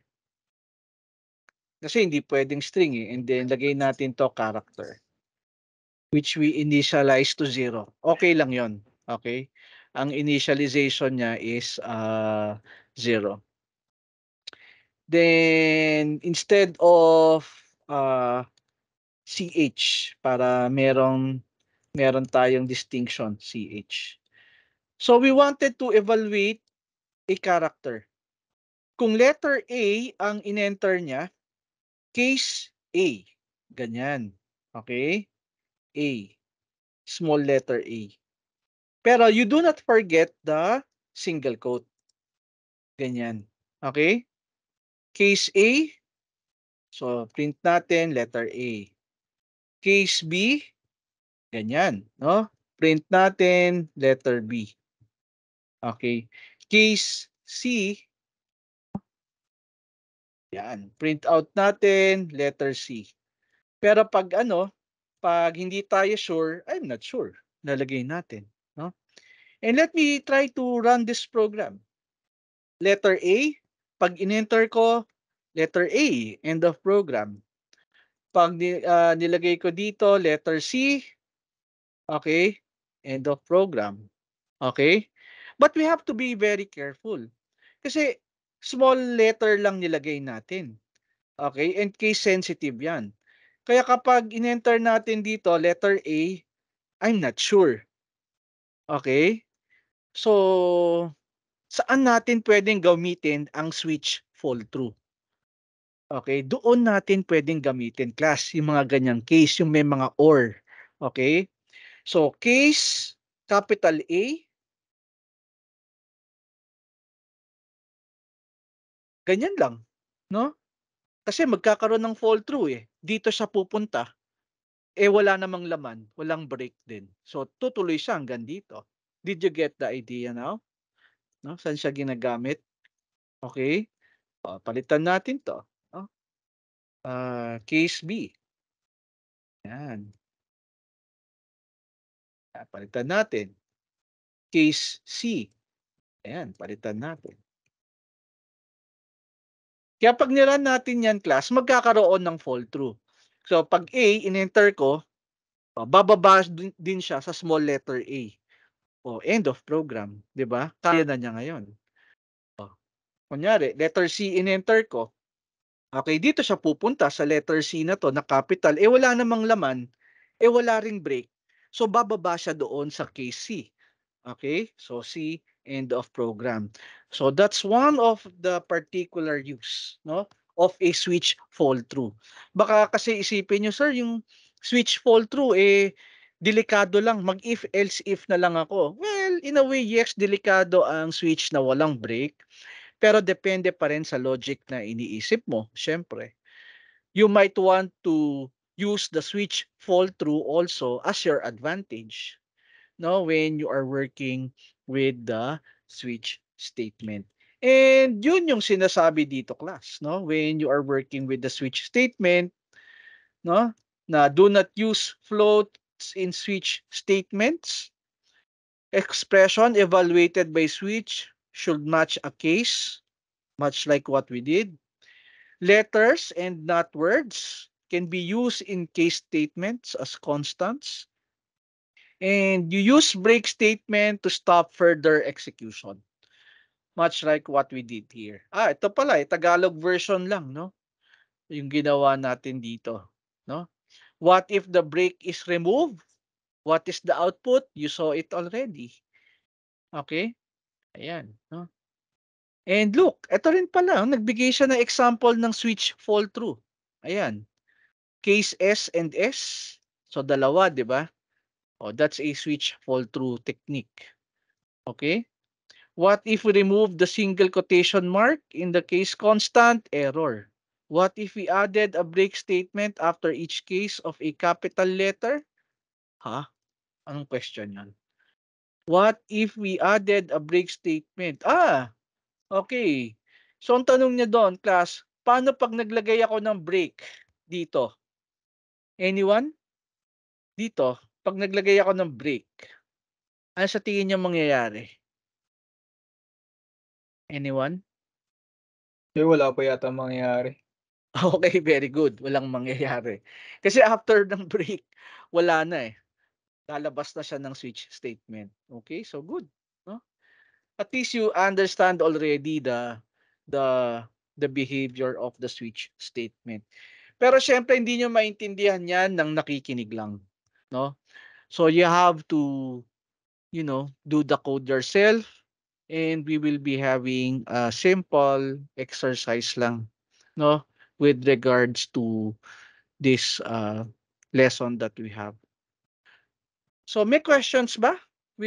Kasi hindi pwedeng string eh. And then lagay natin to character. Which we initialize to 0. Okay lang yon. Okay? Ang initialization niya is 0. Then instead of CH para meron tayong distinction CH. So we wanted to evaluate a character. Kung letter A ang in-enter niya, case A. Ganyan. Okay? A. Small letter A. Pero you do not forget the single quote. Ganyan. Okay? Case A. So, print natin letter A. Case B. Ganyan. No? Print natin letter B. Okay. Case C. Yan. Print out natin letter C. Pero pag pag hindi tayo sure, I'm not sure. Lalagay natin. No? And let me try to run this program. Letter A, pag in-enter ko, letter A, end of program. Pag nilagay ko dito, letter C, okay, end of program. Okay? But we have to be very careful. Kasi small letter lang nilagay natin. Okay? And case sensitive yan. Kaya kapag in-enter natin dito, letter A, I'm not sure. Okay? So, saan natin pwedeng gamitin ang switch fall through? Okay, doon natin pwedeng gamitin class yung mga ganyang case, yung may mga or. Okay? So, case capital A, ganyan lang, no? Kasi magkakaroon ng fall through eh. Dito siya pupunta, wala namang laman, walang break din. So, tutuloy siya hanggang dito. Did you get the idea now? No? Saan siya ginagamit? Okay? Palitan natin to. No? Case B. Yan. Palitan natin. Case C. Ayan, palitan natin. Kaya pag niran natin yan class, magkakaroon ng fall through. So pag A, in-enter ko, bababa din siya sa small letter A. End of program. 'Di ba? Kaya na niya ngayon. Kunyari, letter C in-enter ko. Okay, dito siya pupunta sa letter C na to na capital. Wala namang laman. Wala ring break. So bababa siya doon sa case C. Okay? So C, end of program. So that's one of the particular use, no, of a switch fall through. Baka kasi isipin nyo, sir, yung switch fall through delikado lang, mag if else if na lang ako. Well, in a way yes, delikado ang switch na walang break, pero depende pa rin sa logic na iniisip mo, syempre. You might want to use the switch fall through also as your advantage, no, when you are working with the switch statement. And yun yung sinasabi dito, class, no? When you are working with the switch statement, no? Na do not use floats in switch statements. Expression evaluated by switch should match a case, much like what we did. Letters and not words can be used in case statements as constants. And you use break statement to stop further execution. Much like what we did here. Ito pala, Tagalog version lang, no? Yung ginawa natin dito, no? What if the break is removed? What is the output? You saw it already. Okay? Ayan, no? And look, ito rin pala, nagbigay siya ng example ng switch fall through. Ayan. Case S and S. So, dalawa, di ba? That's a switch fall through technique. Okay? What if we remove the single quotation mark in the case constant? Error. What if we added a break statement after each case of a capital letter? Anong question yan? What if we added a break statement? Okay. So, ang tanong niya doon, class, paano pag naglagay ako ng break dito? Anyone? Dito, pag naglagay ako ng break, ano sa tingin niyo mangyayari? Anyone?
Wala pa yata mangyayari.
Okay, very good. Walang mangyayari. Kasi after ng break, wala na eh. Lalabas na siya ng switch statement. Okay, so good. No? At least you understand already the behavior of the switch statement. Pero syempre hindi nyo maintindihan yan ng nakikinig lang. No? So you have to, do the code yourself, and we will be having a simple exercise lang, no, with regards to this lesson that we have. So may questions ba